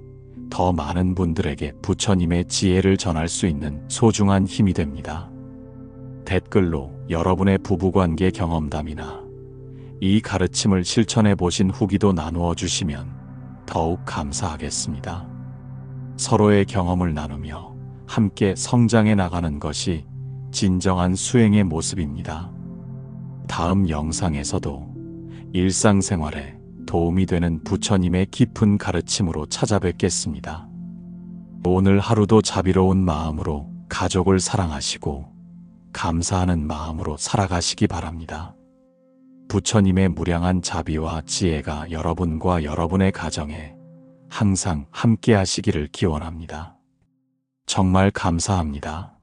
더 많은 분들에게 부처님의 지혜를 전할 수 있는 소중한 힘이 됩니다. 댓글로 여러분의 부부관계 경험담이나 이 가르침을 실천해 보신 후기도 나누어 주시면 더욱 감사하겠습니다. 서로의 경험을 나누며 함께 성장해 나가는 것이 진정한 수행의 모습입니다. 다음 영상에서도 일상생활에 도움이 되는 부처님의 깊은 가르침으로 찾아뵙겠습니다. 오늘 하루도 자비로운 마음으로 가족을 사랑하시고 감사하는 마음으로 살아가시기 바랍니다. 부처님의 무량한 자비와 지혜가 여러분과 여러분의 가정에 항상 함께 하시기를 기원합니다. 정말 감사합니다.